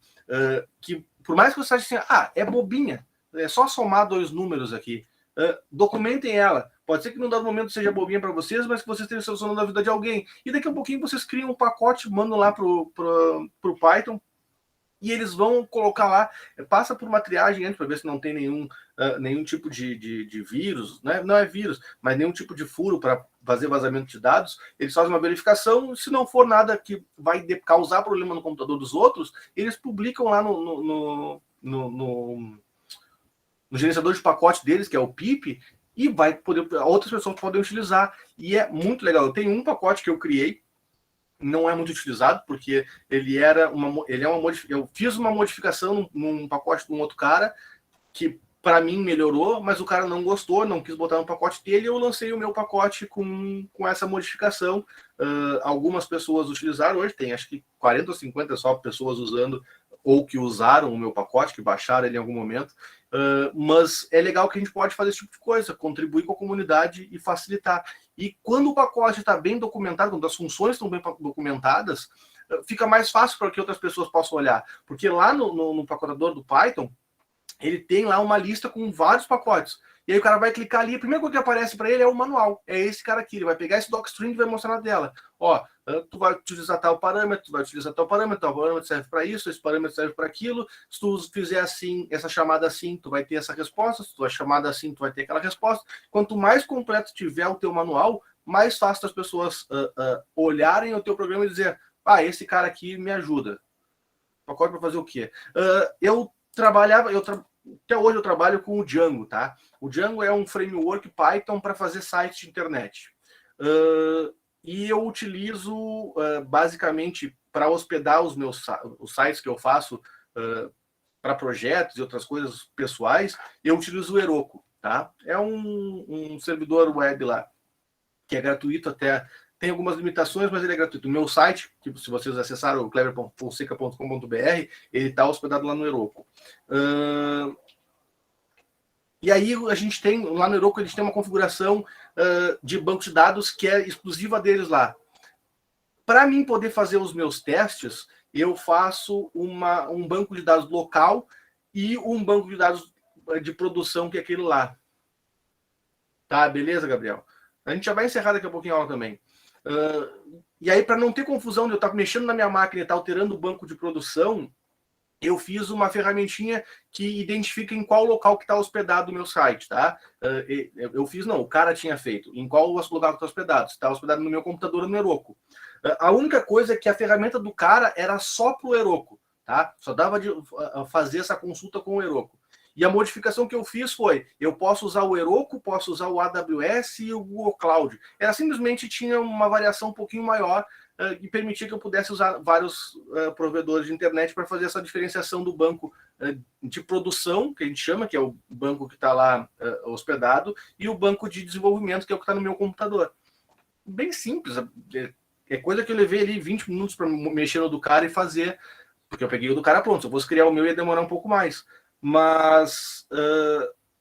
que, por mais que vocês achem assim, é bobinha, é só somar 2 números aqui, documentem ela. Pode ser que num dado momento seja bobinha para vocês, mas que vocês tenham solucionado a vida de alguém. E daqui a pouquinho vocês criam um pacote, mandam lá pro Python, e eles vão colocar lá, passa por uma triagem antes para ver se não tem nenhum tipo de vírus, né? Não é vírus, mas nenhum tipo de furo para fazer vazamento de dados. Eles fazem uma verificação, se não for nada que vai causar problema no computador dos outros, eles publicam lá no gerenciador de pacote deles, que é o pip, e outras pessoas podem utilizar. E é muito legal. Eu tenho um pacote que eu criei, não é muito utilizado, porque eu fiz uma modificação num pacote de um outro cara, que para mim melhorou, mas o cara não gostou, não quis botar no pacote dele, e eu lancei o meu pacote com essa modificação. Algumas pessoas utilizaram hoje, tem acho que 40 ou 50 só pessoas usando, ou que usaram o meu pacote, que baixaram ele em algum momento. Mas é legal que a gente pode fazer esse tipo de coisa, contribuir com a comunidade e facilitar. E quando o pacote está bem documentado, quando as funções estão bem documentadas, fica mais fácil para que outras pessoas possam olhar. Porque lá no pacotador do Python, ele tem lá uma lista com vários pacotes. E aí o cara vai clicar ali, a primeira coisa que aparece para ele é o manual. É esse cara aqui, ele vai pegar esse docstring e vai mostrar na tela. Ó, tu vai utilizar tal parâmetro, tu vai utilizar tal parâmetro serve para isso, esse parâmetro serve para aquilo. Se tu fizer assim, essa chamada assim, tu vai ter essa resposta. Se tu chamada assim, tu vai ter aquela resposta. Quanto mais completo tiver o teu manual, mais fácil as pessoas olharem o teu programa e dizer, esse cara aqui me ajuda. Pacote para fazer o quê? Até hoje eu trabalho com o Django, tá? O Django é um framework Python para fazer sites de internet. E eu utilizo basicamente para hospedar os sites que eu faço para projetos e outras coisas pessoais, eu utilizo o Heroku, tá? É um servidor web lá, que é gratuito até... Tem algumas limitações, mas ele é gratuito. O meu site, que se vocês acessarem o cleverfonseca.com.br, ele está hospedado lá no Heroku. E aí a gente tem, lá no Heroku, a gente tem uma configuração de banco de dados que é exclusiva deles lá. Para mim poder fazer os meus testes, eu faço um banco de dados local e um banco de dados de produção, que é aquele lá. Tá, beleza, Gabriel? A gente já vai encerrar daqui a pouquinho a aula também. E aí, para não ter confusão de eu estar mexendo na minha máquina e estar alterando o banco de produção, eu fiz uma ferramentinha que identifica em qual local que está hospedado o meu site, tá? Eu fiz, não, o cara tinha feito. Em qual lugar que está hospedado? Está hospedado no meu computador no Heroku. A única coisa é que a ferramenta do cara era só para o Heroku, tá? Só dava de fazer essa consulta com o Heroku. E a modificação que eu fiz foi, eu posso usar o Heroku, posso usar o AWS e o Google Cloud. Ela simplesmente tinha uma variação um pouquinho maior e permitia que eu pudesse usar vários provedores de internet para fazer essa diferenciação do banco de produção, que a gente chama, que é o banco que está lá hospedado, e o banco de desenvolvimento, que é o que está no meu computador. Bem simples, é coisa que eu levei ali 20 minutos para mexer no do cara e fazer, porque eu peguei o do cara pronto. Se eu fosse criar o meu, ia demorar um pouco mais. Mas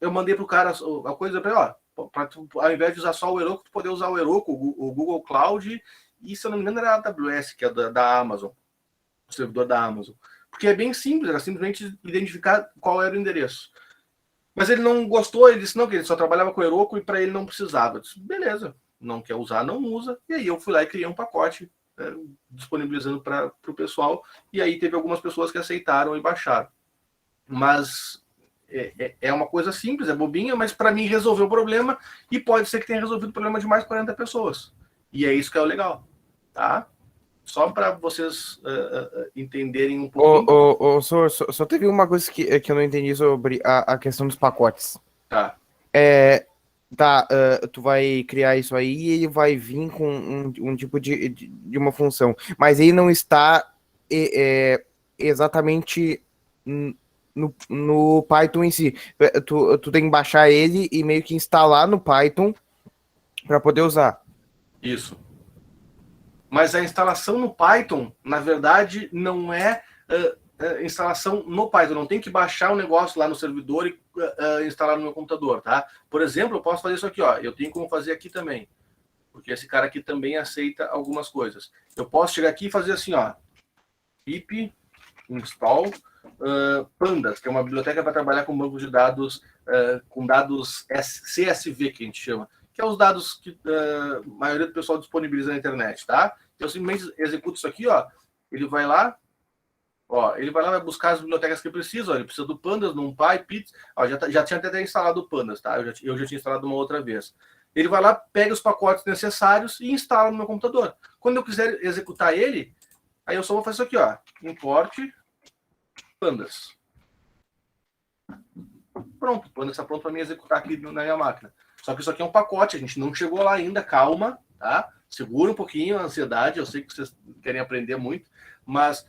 eu mandei para o cara a coisa para ao invés de usar só o Heroku, tu poder usar o Heroku, o Google Cloud, e se eu não me engano era a AWS, que é da Amazon, o servidor da Amazon. Porque é bem simples, era simplesmente identificar qual era o endereço. Mas ele não gostou, ele disse não, que ele só trabalhava com o Heroku e para ele não precisava. Eu disse, beleza, não quer usar, não usa. E aí eu fui lá e criei um pacote disponibilizando para o pessoal, e aí teve algumas pessoas que aceitaram e baixaram. Mas é uma coisa simples, é bobinha, mas para mim resolveu o problema, e pode ser que tenha resolvido o problema de mais 40 pessoas. E é isso que é o legal, tá? Só para vocês entenderem um pouquinho. Só teve uma coisa que eu não entendi sobre a questão dos pacotes. Tá. Tu vai criar isso aí e ele vai vir com um tipo de uma função, mas ele não está exatamente no Python em si. Tu tem que baixar ele e meio que instalar no Python para poder usar. Isso. Mas a instalação no Python, na verdade, não é instalação no Python. Não tem que baixar o negócio lá no servidor e instalar no meu computador, tá? Por exemplo, eu posso fazer isso aqui, ó. Eu tenho como fazer aqui também, porque esse cara aqui também aceita algumas coisas. Eu posso chegar aqui e fazer assim, ó. pip install pandas, que é uma biblioteca para trabalhar com banco de dados, com dados CSV, que a gente chama, que é os dados que a maioria do pessoal disponibiliza na internet, tá? Eu simplesmente executo isso aqui, ó. Ele vai lá, vai buscar as bibliotecas que precisa, ó. Ele precisa do Pandas, NumPy, Pit, ó, já tinha até instalado o Pandas, tá? Eu já tinha instalado uma outra vez. Ele vai lá, pega os pacotes necessários e instala no meu computador. Quando eu quiser executar ele, aí eu só vou fazer isso aqui, ó. Import Pandas. Pronto, o Pandas está pronto para mim executar aqui na minha máquina. Só que isso aqui é um pacote, a gente não chegou lá ainda, calma, tá? Segura um pouquinho a ansiedade, eu sei que vocês querem aprender muito, mas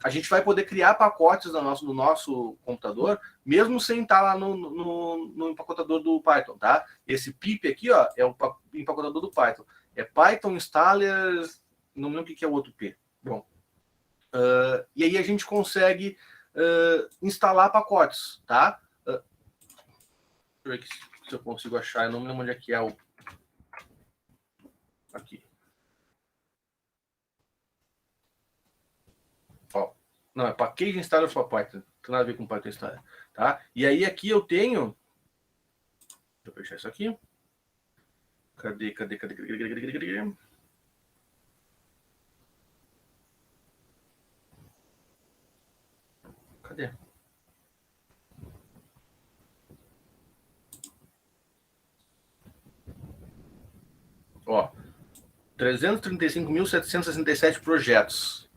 a gente vai poder criar pacotes no nosso computador, mesmo sem estar lá no empacotador do Python, tá? Esse pip aqui, ó, é o empacotador do Python. É Python Installer, não lembro o que é o outro P. Bom, e aí a gente consegue instalar pacotes, tá? Deixa eu ver aqui se eu consigo achar, eu não me lembro onde é que é o... Aqui. Ó, não, é Package Installer for Python. Não tem nada a ver com Python Installer, tá? E aí aqui eu tenho... Deixa eu fechar isso aqui. Cadê? Cadê? Ó, 335.767 projetos.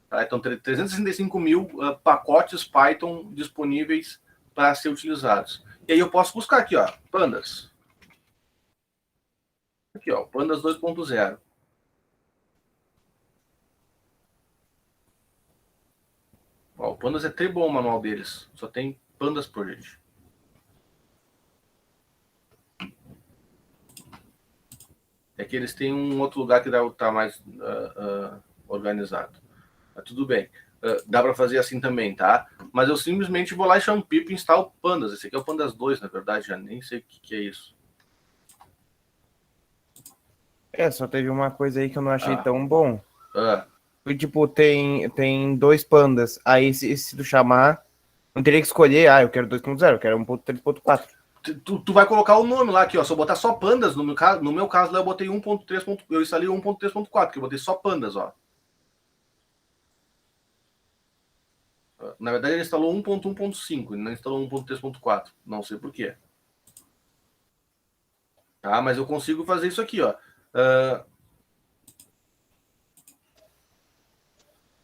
Tá? Então, 365 mil pacotes Python disponíveis para ser utilizados. E aí eu posso buscar aqui, ó, Pandas. Aqui, ó, Pandas 2.0. Ó, o Pandas é tri bom o manual deles. Só tem Pandas Project. É que eles têm um outro lugar que tá mais organizado. Mas tudo bem. Dá para fazer assim também, tá? Mas eu simplesmente vou lá e chamo pip e instalo Pandas. Esse aqui é o Pandas 2, na verdade, já nem sei o que é isso. Só teve uma coisa aí que eu não achei tão bom. Tipo, tem dois pandas. Aí se tu chamar, não teria que escolher, eu quero 2.0, eu quero 1.3.4. Tu vai colocar o nome lá aqui, ó. Se eu botar só Pandas, no meu caso lá eu botei 1.3. Eu instalei 1.3.4, que eu botei só Pandas, ó. Na verdade, ele instalou 1.1.5, ele não instalou 1.3.4. Não sei por quê. Tá, mas eu consigo fazer isso aqui, ó.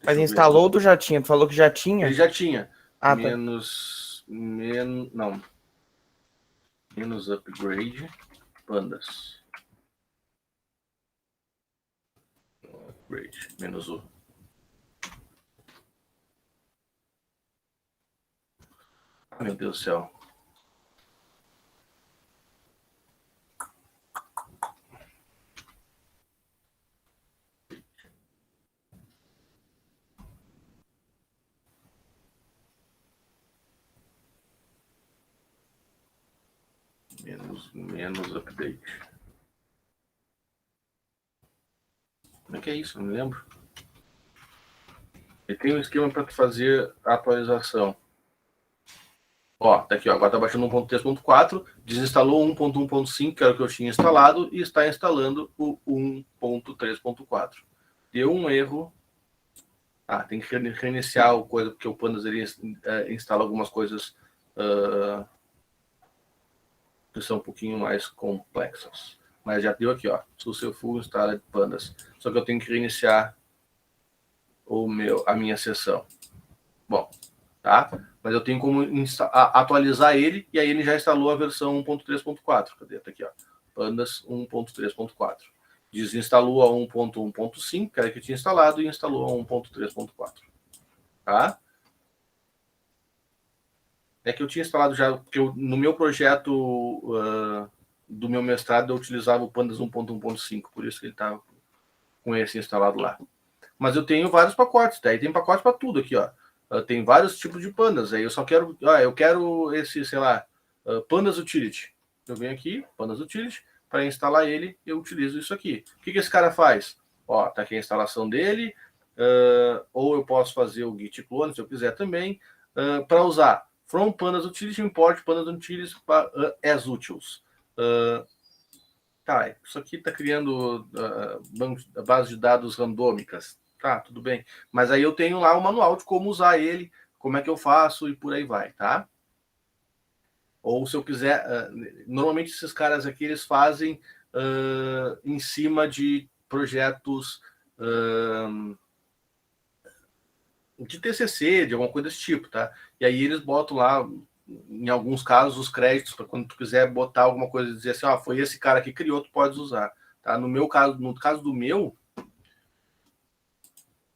Mas instalou ou tu já tinha? Tu falou que já tinha? Ele já tinha. Ah, tá. Menos upgrade, pandas. Upgrade, menos U. Meu Deus do céu. Menos update. Como é que é isso? Não me lembro. Ele tem um esquema para fazer a atualização. Ó, tá aqui, ó. Agora tá baixando 1.3.4, desinstalou 1.1.5, que era o que eu tinha instalado, e está instalando o 1.3.4. Deu um erro. Ah, tem que reiniciar o coisa, porque o Pandas ele instala algumas coisas que são um pouquinho mais complexas. Mas já deu aqui, ó. Successful installed Pandas. Só que eu tenho que reiniciar a minha sessão. Bom, tá? Mas eu tenho como atualizar ele, e aí ele já instalou a versão 1.3.4. Cadê? Tá aqui, ó. Pandas 1.3.4. Desinstalou a 1.1.5, que era que tinha instalado, e instalou a 1.3.4. Tá? É que eu tinha instalado já, porque no meu projeto do meu mestrado eu utilizava o Pandas 1.1.5, por isso que ele tá com esse instalado lá. Mas eu tenho vários pacotes, daí tem pacote para tudo aqui, ó. Tem vários tipos de pandas, aí eu só quero, eu quero esse, sei lá, Pandas Utility. Eu venho aqui, Pandas Utility, para instalar ele, eu utilizo isso aqui. O que esse cara faz? Ó, tá aqui a instalação dele, ou eu posso fazer o git clone, se eu quiser também, para usar from Pandas Utility, import Pandas Utility as utils. Tá, isso aqui está criando base de dados randômicas. Tá, tudo bem. Mas aí eu tenho lá o manual de como usar ele, como é que eu faço e por aí vai, tá? Ou se eu quiser... normalmente esses caras aqui, eles fazem em cima de projetos de TCC, de alguma coisa desse tipo, tá? E aí eles botam lá, em alguns casos, os créditos para quando tu quiser botar alguma coisa e dizer assim, ó, foi esse cara que criou, tu pode usar, tá? No caso do meu,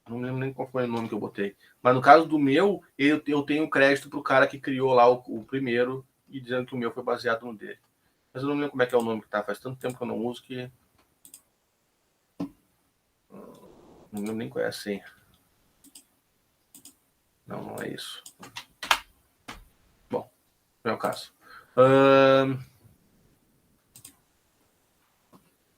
não lembro nem qual foi o nome que eu botei, mas no caso do meu, eu tenho crédito pro cara que criou lá o primeiro e dizendo que o meu foi baseado no dele. Mas eu não lembro como é que é o nome que tá, faz tanto tempo que eu não uso que não lembro nem qual é a senha. Não é isso. Bom, não é o caso.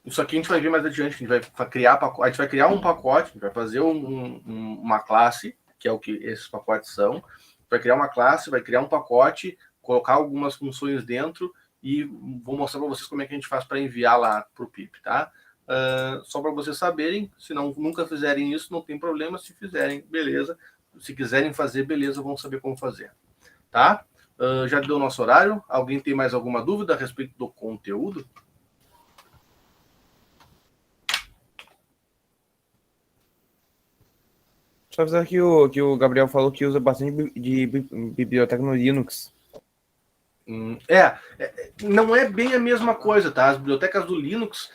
Isso aqui a gente vai ver mais adiante, a gente vai criar pacote, a gente vai criar um pacote, a gente vai fazer uma classe, que é o que esses pacotes são, vai criar uma classe, vai criar um pacote, colocar algumas funções dentro e vou mostrar para vocês como é que a gente faz para enviar lá para o pip, tá? Só para vocês saberem, se não nunca fizerem isso, não tem problema, se fizerem, beleza. Se quiserem fazer, beleza, vão saber como fazer, tá? Já deu o nosso horário, alguém tem mais alguma dúvida a respeito do conteúdo? Só avisar que o Gabriel falou que usa bastante de biblioteca no Linux. Não é bem a mesma coisa, tá? As bibliotecas do Linux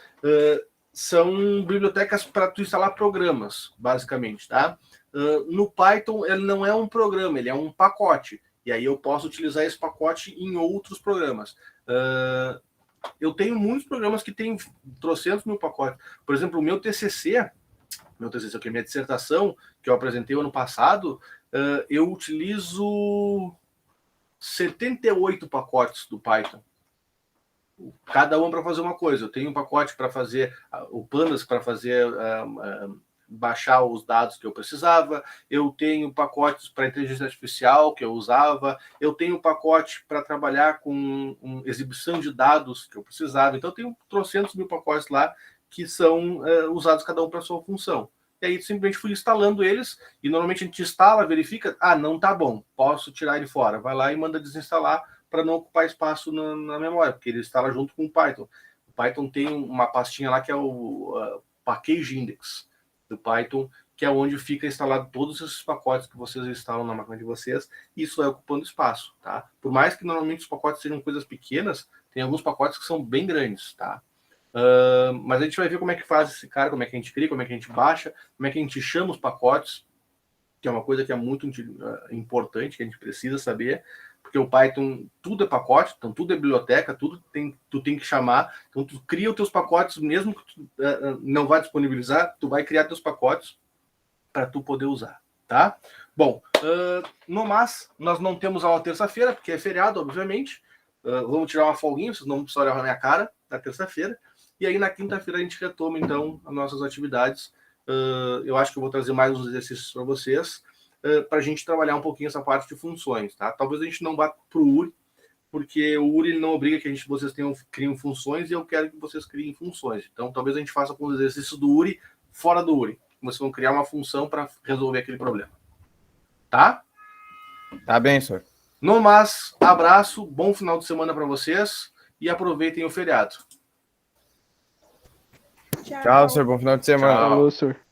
são bibliotecas para tu instalar programas, basicamente, tá? No Python, ele não é um programa, ele é um pacote. E aí eu posso utilizar esse pacote em outros programas. Eu tenho muitos programas que têm trocentos mil pacotes. Por exemplo, o meu TCC, que é minha dissertação, que eu apresentei ano passado, eu utilizo 78 pacotes do Python. Cada um para fazer uma coisa. Eu tenho um pacote para fazer o Pandas, para fazer baixar os dados que eu precisava. Eu tenho pacotes para inteligência artificial que eu usava. Eu tenho pacote para trabalhar com exibição de dados que eu precisava. Então, eu tenho trocentos mil pacotes lá que são usados cada um para sua função. e aí simplesmente fui instalando eles, e normalmente a gente instala, verifica, não tá bom, posso tirar ele fora. Vai lá e manda desinstalar para não ocupar espaço na memória, porque ele instala junto com o Python. O Python tem uma pastinha lá que é o Package Index do Python, que é onde fica instalado todos esses pacotes que vocês instalam na máquina de vocês, e isso vai ocupando espaço, tá? Por mais que normalmente os pacotes sejam coisas pequenas, tem alguns pacotes que são bem grandes, tá? Mas a gente vai ver como é que faz esse cara, como é que a gente cria, como é que a gente baixa, como é que a gente chama os pacotes, que é uma coisa que é muito importante, que a gente precisa saber, porque o Python, tudo é pacote, então tudo é biblioteca, tu tem que chamar, então tu cria os teus pacotes, mesmo que tu não vai disponibilizar, tu vai criar teus pacotes para tu poder usar, tá? Bom, no mais, nós não temos aula terça-feira, porque é feriado, obviamente, vamos tirar uma folguinha, vocês não precisam olhar na minha cara, na terça-feira, e aí na quinta-feira a gente retoma, então, as nossas atividades. Eu acho que eu vou trazer mais uns exercícios para vocês, para a gente trabalhar um pouquinho essa parte de funções, tá? Talvez a gente não vá para o URI, porque o URI ele não obriga que vocês criem funções, e eu quero que vocês criem funções. Então, talvez a gente faça com os exercícios do URI fora do URI. Vocês vão criar uma função para resolver aquele problema. Tá? Tá bem, senhor. No mais, abraço, bom final de semana para vocês e aproveitem o feriado. Tchau, senhor. Bom final de semana. Tchau. Falou, senhor.